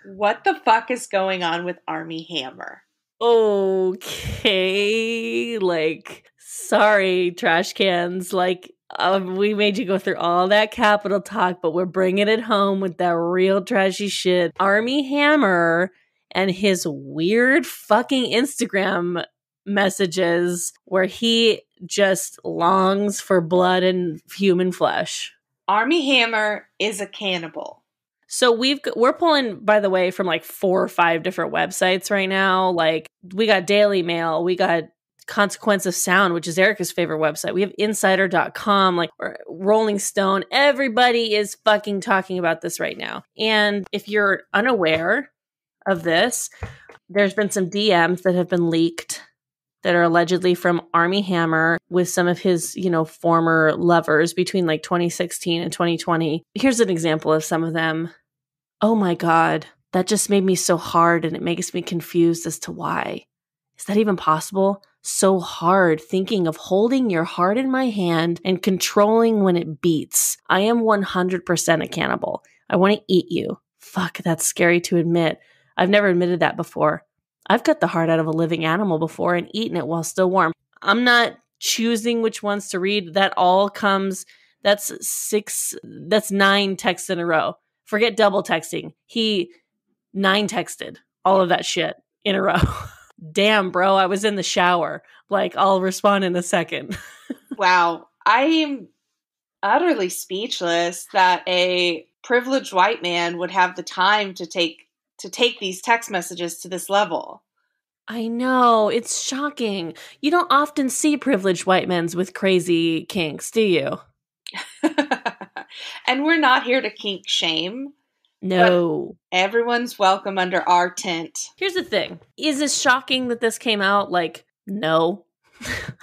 S1: What the fuck is going on with Armie Hammer?
S2: Okay, sorry, Trashcans. We made you go through all that Capitol talk, but we're bringing it home with that real trashy shit. Armie Hammer and his weird fucking Instagram messages where he just longs for blood and human flesh.
S1: Armie Hammer is a cannibal.
S2: So we're pulling, by the way, from 4 or 5 different websites right now. We got Daily Mail, we got Consequence of Sound, which is Erica's favorite website. We have Insider.com, Rolling Stone. Everybody is fucking talking about this right now. And if you're unaware of this, there's been some DMs that have been leaked that are allegedly from Armie Hammer with some of his, former lovers between 2016 and 2020. Here's an example of some of them. Oh my God, that just made me so hard, and it makes me confused as to why. Is that even possible? So hard thinking of holding your heart in my hand and controlling when it beats. I am 100% a cannibal. I want to eat you. Fuck, that's scary to admit. I've never admitted that before. I've cut the heart out of a living animal before and eaten it while still warm. I'm not choosing which ones to read. That all comes, that's 9 texts in a row. Forget double texting. He 9 texted all of that shit in a row. Damn, bro, I was in the shower. I'll respond in a second.
S1: Wow. I am utterly speechless that a privileged white man would have the time to take these text messages to this level.
S2: I know. It's shocking. You don't often see privileged white men with crazy kinks, do you?
S1: And we're not here to kink shame.
S2: No.
S1: Everyone's welcome under our tent.
S2: Here's the thing. Is it shocking that this came out? No.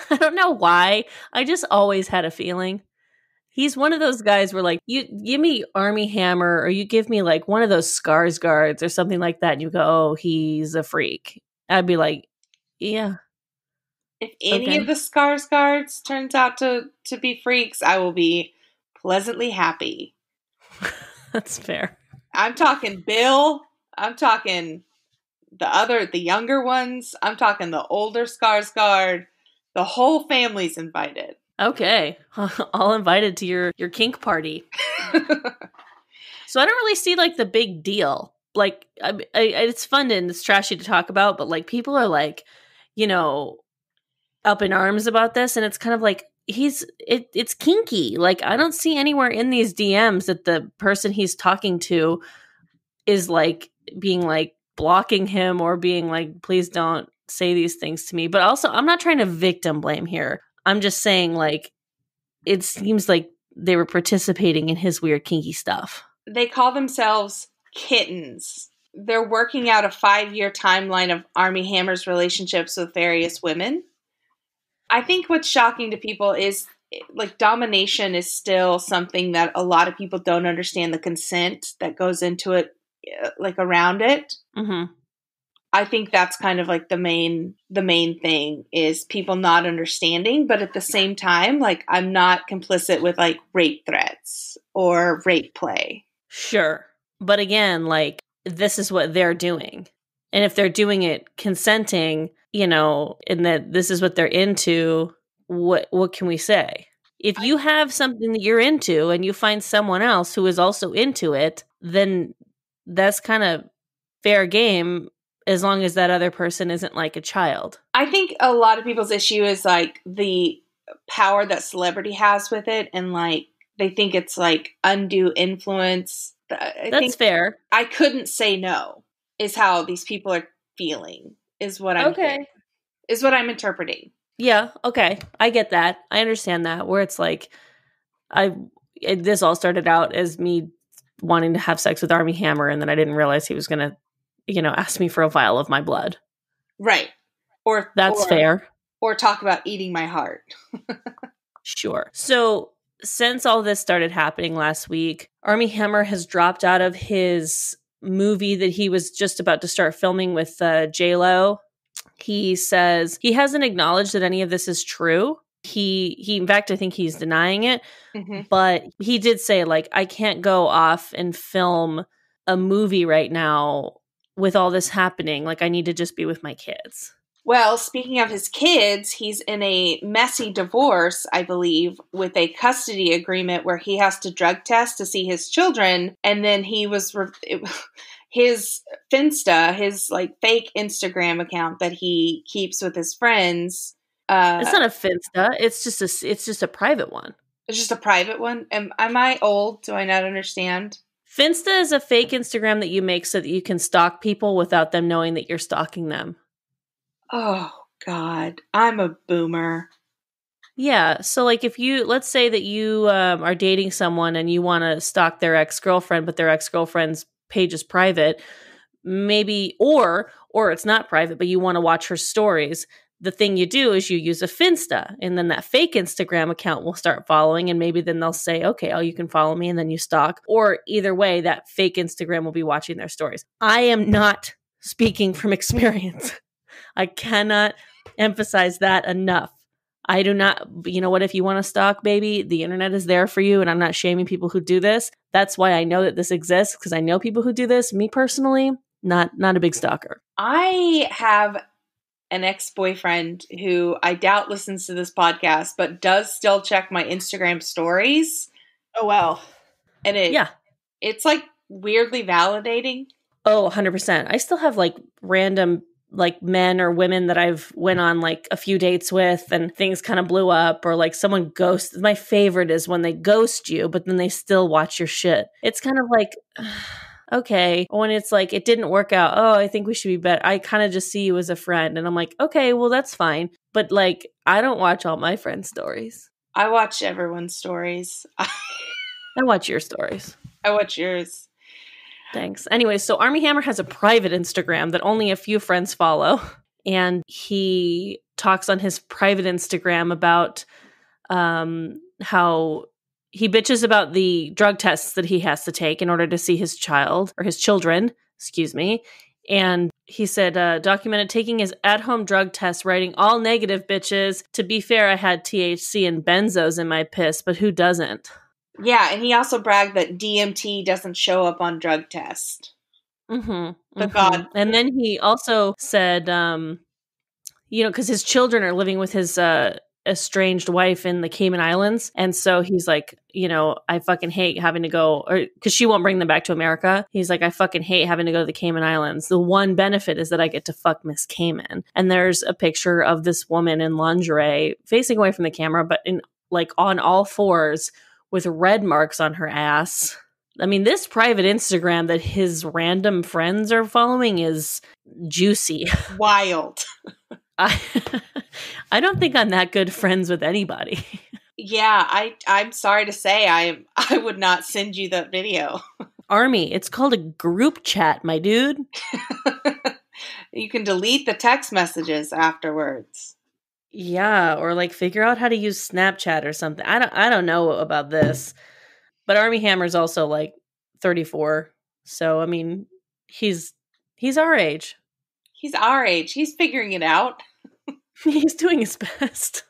S2: I don't know why. I just always had a feeling. He's one of those guys where you give me Armie Hammer, or you give me one of those Scars guards or something like that, and you go, oh, he's a freak. I'd be like, yeah.
S1: If any of the Scars guards turns out to be freaks, I will be pleasantly happy.
S2: That's fair.
S1: I'm talking Bill. I'm talking the younger ones. I'm talking the older Scars guard. The whole family's invited.
S2: Okay. All invited to your kink party. So I don't really see the big deal. It's fun and it's trashy to talk about, but people are up in arms about this, and it's kind of it's kinky. I don't see anywhere in these DMs that the person he's talking to is being blocking him or being please don't say these things to me. But also, I'm not trying to victim blame here. I'm just saying it seems like they were participating in his weird kinky stuff.
S1: They call themselves kittens. they're working out a 5-year timeline of Armie Hammer's relationships with various women. I think what's shocking to people is like domination is still something that a lot of people don't understand the consent that goes into it, like around it.
S2: Mm-hmm.
S1: I think that's kind of like the main thing is people not understanding, but at the same time, like I'm not complicit with like rape threats or rape play.
S2: Sure. But again, like this is what they're doing. And if they're doing it consenting, you know, and that this is what they're into, what can we say? If you have something that you're into and you find someone else who is also into it, then that's kind of fair game as long as that other person isn't like a child.
S1: I think a lot of people's issue is like the power that celebrity has with it, and like they think it's like undue influence.
S2: That's fair.
S1: I couldn't say no is how these people are feeling is what I'm is what I'm interpreting.
S2: Yeah, okay. I get that. I understand that. Where it's like this all started out as me wanting to have sex with Armie Hammer, and then I didn't realize he was going to, you know, ask me for a vial of my blood.
S1: Right.
S2: That's fair.
S1: Or talk about eating my heart.
S2: Sure. So since all this started happening last week, Armie Hammer has dropped out of his movie that he was just about to start filming with J-Lo. He says he hasn't acknowledged that any of this is true. He in fact, I think he's denying it. Mm-hmm. But he did say, like, I can't go off and film a movie right now with all this happening. Like, I need to just be with my kids.
S1: Well, speaking of his kids, he's in a messy divorce, I believe, with a custody agreement where he has to drug test to see his children. And then he was... his Finsta, his like fake Instagram account that he keeps with his friends.
S2: It's not a Finsta. It's just a private one.
S1: It's just a private one. Am I old? Do I not understand?
S2: Finsta is a fake Instagram that you make so that you can stalk people without them knowing that you're stalking them.
S1: Oh God, I'm a boomer.
S2: Yeah. So like if let's say that you are dating someone and you want to stalk their ex-girlfriend, but their ex-girlfriend's page is private, maybe, or it's not private, but you want to watch her stories. The thing you do is you use a Finsta, and then that fake Instagram account will start following, and maybe then they'll say, okay, you can follow me, and then you stalk. Or either way, that fake Instagram will be watching their stories. I am not speaking from experience. I cannot emphasize that enough. I do not, you know what, if you want to stalk, baby, the internet is there for you, and I'm not shaming people who do this. That's why I know that this exists, because I know people who do this. Me personally, not a big stalker.
S1: I have an ex-boyfriend who I doubt listens to this podcast, but does still check my Instagram stories.
S2: Oh, wow.
S1: And it's like weirdly validating.
S2: Oh, 100%. I still have like random like men or women that I've went on like a few dates with and things kind of blew up, or like someone ghosts. My favorite is when they ghost you, but then they still watch your shit. It's kind of like, okay. When it's like, it didn't work out. Oh, I think we should be better. I kind of just see you as a friend. And I'm like, okay, well, that's fine. But like, I don't watch all my friends' stories.
S1: I watch everyone's stories.
S2: I watch your stories.
S1: I watch yours.
S2: Thanks. Anyway, so Armie Hammer has a private Instagram that only a few friends follow. And he talks on his private Instagram about how he bitches about the drug tests that he has to take in order to see his children, excuse me. And he said, documented taking his at-home drug test, writing all negative, bitches. To be fair, I had THC and benzos in my piss, but who doesn't?
S1: Yeah, and he also bragged that DMT doesn't show up on drug test.
S2: Mm-hmm. God. And then he also said, because his children are living with his estranged wife in the Cayman Islands. And so he's like, I fucking hate having to go, or because she won't bring them back to America. He's like, I fucking hate having to go to the Cayman Islands. The one benefit is that I get to fuck Miss Cayman. And there's a picture of this woman in lingerie facing away from the camera, but in like on all fours, with red marks on her ass. I mean, this private Instagram that his random friends are following is juicy.
S1: Wild.
S2: I don't think I'm that good friends with anybody.
S1: Yeah, I'm sorry to say I would not send you that video.
S2: Armie, it's called a group chat, my dude.
S1: You can delete the text messages afterwards.
S2: Yeah, or like figure out how to use Snapchat or something. I don't know about this. But Armie Hammer's also like 34. So I mean, he's our age.
S1: He's our age. He's figuring it out.
S2: He's doing his best.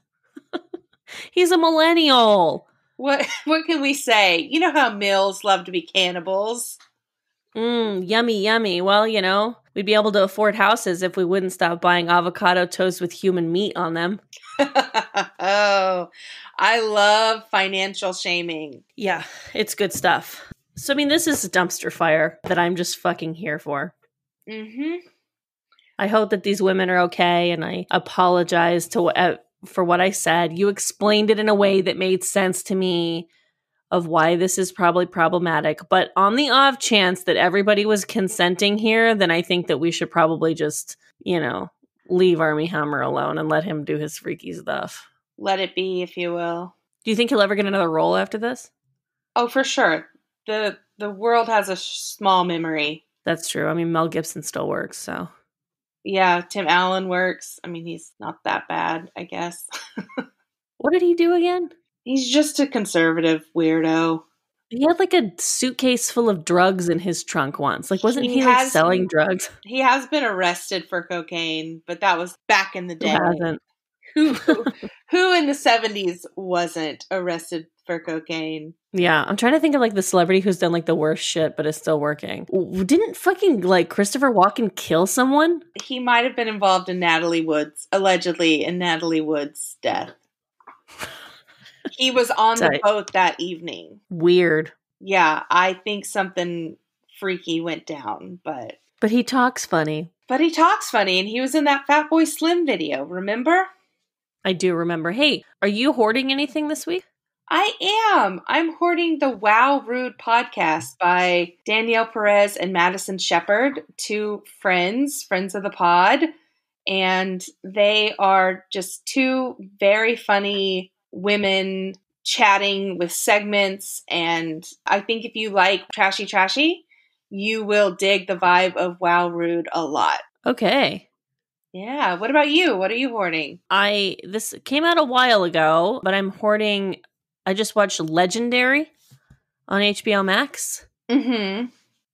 S2: He's a millennial.
S1: What can we say? You know how males love to be cannibals.
S2: Yummy, yummy. Well, you know, we'd be able to afford houses if we wouldn't stop buying avocado toast with human meat on them.
S1: Oh, I love financial shaming.
S2: Yeah, it's good stuff. So, I mean, this is a dumpster fire that I'm just fucking here for.
S1: Mm-hmm.
S2: I hope that these women are okay, and I apologize for what I said. You explained it in a way that made sense to me of why this is probably problematic. But on the off chance that everybody was consenting here, then I think that we should probably just, you know, leave Armie Hammer alone and let him do his freaky stuff.
S1: Let it be, if you will.
S2: Do you think he'll ever get another role after this?
S1: Oh, for sure. The world has a small memory.
S2: That's true. I mean, Mel Gibson still works, so.
S1: Yeah, Tim Allen works. I mean, he's not that bad, I guess.
S2: What did he do again?
S1: He's just a conservative weirdo.
S2: He had like a suitcase full of drugs in his trunk once. Like, wasn't he like selling drugs?
S1: He has been arrested for cocaine, but that was back in the day.
S2: Who hasn't?
S1: Who in the 70s wasn't arrested for cocaine?
S2: Yeah, I'm trying to think of like the celebrity who's done like the worst shit but is still working. Didn't fucking like Christopher Walken kill someone?
S1: He might have been involved in allegedly in Natalie Wood's death. He was on the boat that evening.
S2: Weird.
S1: Yeah, I think something freaky went down, but
S2: he talks funny.
S1: And he was in that Fatboy Slim video, remember?
S2: I do remember. Hey, are you hoarding anything this week?
S1: I am. I'm hoarding the Wow Rude podcast by Danielle Perez and Madison Shepard, two friends of the pod. And they are just two very funny women chatting with segments. And I think if you like Trashy, you will dig the vibe of Wow Rude a lot.
S2: Okay.
S1: Yeah. What about you? What are you hoarding?
S2: This came out a while ago, but I'm hoarding. I just watched Legendary on HBO Max.
S1: Mm-hmm.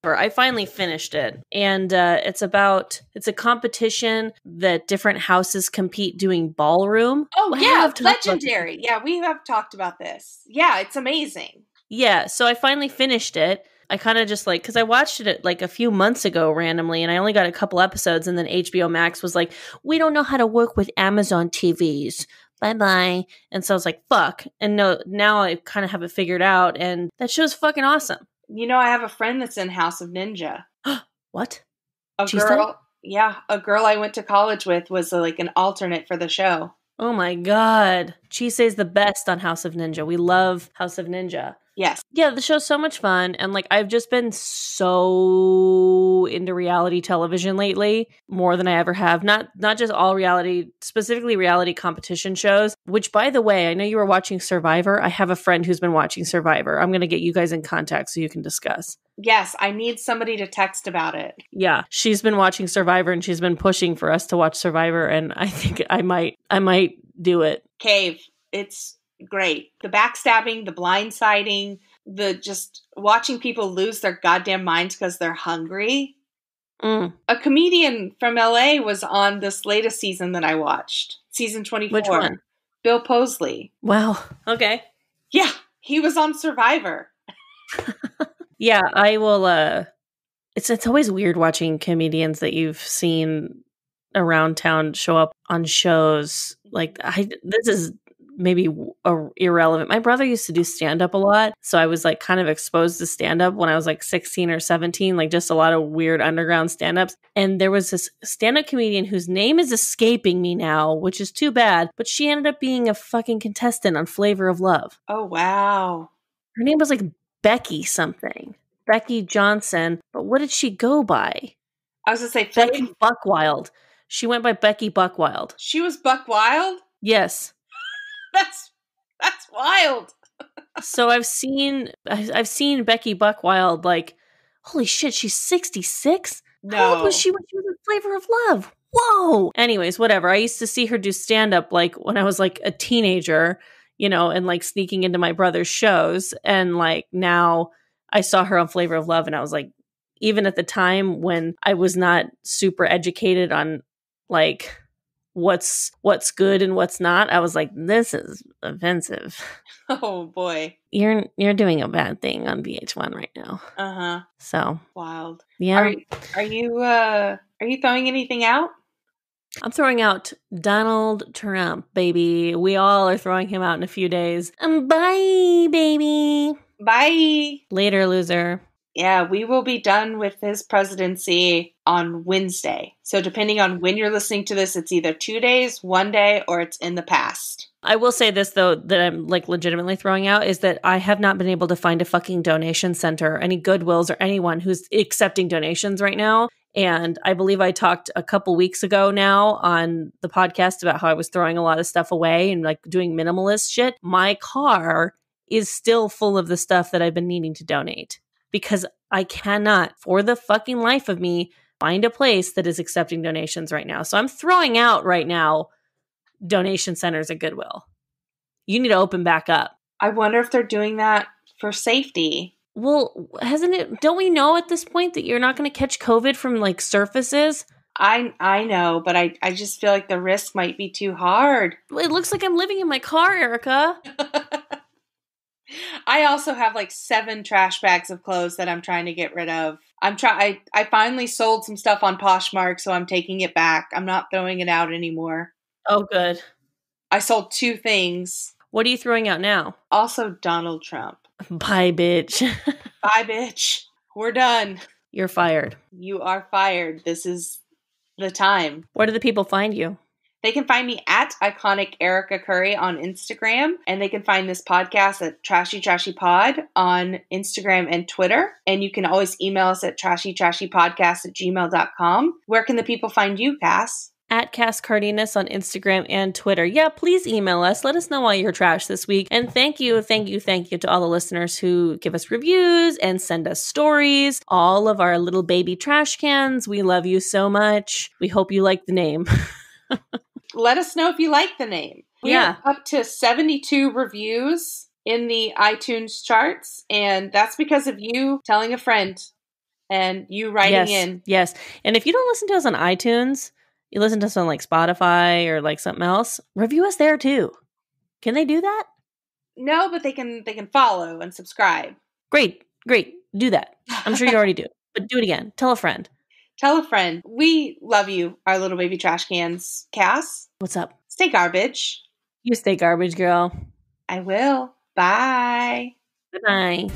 S2: I finally finished it. And it's a competition that different houses compete doing ballroom.
S1: Oh, yeah. Legendary. Yeah, we have talked about this. Yeah, it's amazing.
S2: Yeah, so I finally finished it. I kind of just like, because I watched it like a few months ago randomly, and I only got a couple episodes, and then HBO Max was like, we don't know how to work with Amazon TVs. Bye-bye. And so I was like, fuck. And no, now I kind of have it figured out, and that show's fucking awesome.
S1: You know, I have a friend that's in House of Ninja.
S2: What?
S1: A girl I went to college with was like an alternate for the show.
S2: Oh my god. Chisei's the best on House of Ninja. We love House of Ninja.
S1: Yes.
S2: Yeah, the show's so much fun. And like, I've just been so into reality television lately, more than I ever have. Not just all reality, specifically reality competition shows, which by the way, I know you were watching Survivor. I have a friend who's been watching Survivor. I'm going to get you guys in contact so you can discuss.
S1: Yes, I need somebody to text about it.
S2: Yeah, she's been watching Survivor and she's been pushing for us to watch Survivor. And I think I might do it.
S1: Cave. It's great. The backstabbing, the blindsiding, the just watching people lose their goddamn minds because they're hungry. A comedian from LA was on this latest season that I watched. Season 24.
S2: Which one?
S1: Bill Posley.
S2: Wow. Okay.
S1: Yeah, he was on Survivor.
S2: Yeah, I will. It's always weird watching comedians that you've seen around town show up on shows. Like, this is maybe irrelevant. My brother used to do stand-up a lot, so I was like kind of exposed to stand-up when I was like 16 or 17, like just a lot of weird underground stand-ups. And there was this stand-up comedian whose name is escaping me now, which is too bad, but she ended up being a fucking contestant on Flavor of Love.
S1: Oh, wow.
S2: Her name was like Becky something. Becky Johnson. But what did she go by?
S1: I was going to say
S2: Becky Buckwild. She went by Becky Buckwild.
S1: She was Buckwild?
S2: Yes.
S1: That's wild.
S2: So I've seen Becky Buckwild like Holy shit, she's 66?
S1: No.
S2: How old was she when she was in Flavor of Love? Whoa. Anyways, whatever. I used to see her do stand-up like when I was like a teenager, you know, and like sneaking into my brother's shows. And like now I saw her on Flavor of Love and I was like, even at the time when I was not super educated on like what's good and what's not, I was like, this is offensive.
S1: Oh boy.
S2: You're doing a bad thing on VH1 right now.
S1: Uh-huh.
S2: So
S1: wild.
S2: Yeah.
S1: Are you throwing anything out?
S2: I'm throwing out Donald Trump, baby. We all are throwing him out in a few days. Bye, baby.
S1: Bye.
S2: Later, loser.
S1: Yeah, we will be done with his presidency on Wednesday. So depending on when you're listening to this, it's either 2 days, 1 day, or it's in the past.
S2: I will say this, though, that I'm like legitimately throwing out is that I have not been able to find a fucking donation center, any Goodwills or anyone who's accepting donations right now. And I believe I talked a couple weeks ago now on the podcast about how I was throwing a lot of stuff away and like doing minimalist shit. My car is still full of the stuff that I've been needing to donate because I cannot, for the fucking life of me, find a place that is accepting donations right now. So I'm throwing out right now donation centers at Goodwill. You need to open back up.
S1: I wonder if they're doing that for safety.
S2: Well, don't we know at this point that you're not going to catch COVID from like surfaces?
S1: I know, but I just feel like the risk might be too hard.
S2: It looks like I'm living in my car, Erica.
S1: I also have like 7 trash bags of clothes that I'm trying to get rid of. I finally sold some stuff on Poshmark, so I'm taking it back. I'm not throwing it out anymore.
S2: Oh, good.
S1: I sold 2 things.
S2: What are you throwing out now?
S1: Also Donald Trump.
S2: Bye, bitch.
S1: Bye, bitch. We're done.
S2: You're fired.
S1: You are fired. This is the time.
S2: Where do the people find you?
S1: They can find me at Iconic Erica Curry on Instagram, and they can find this podcast at Trashy Trashy Pod on Instagram and Twitter. And you can always email us at trashytrashypodcast@gmail.com. Where can the people find you, Cass?
S2: At Cass Cardenas on Instagram and Twitter. Yeah, please email us. Let us know why you're trash this week. And thank you to all the listeners who give us reviews and send us stories. All of our little baby trash cans. We love you so much. We hope you like the name.
S1: Let us know if you like the name. We are up to 72 reviews in the iTunes charts, and that's because of you telling a friend and you writing in.
S2: Yes. And if you don't listen to us on iTunes, you listen to us on like Spotify or like something else, review us there too. Can they do that?
S1: No, but they can follow and subscribe.
S2: Great. Do that. I'm sure you already do. But do it again. Tell a friend.
S1: Tell a friend. We love you, our little baby trash cans. Cass?
S2: What's up?
S1: Stay garbage.
S2: You stay garbage, girl.
S1: I will. Bye.
S2: Bye-bye.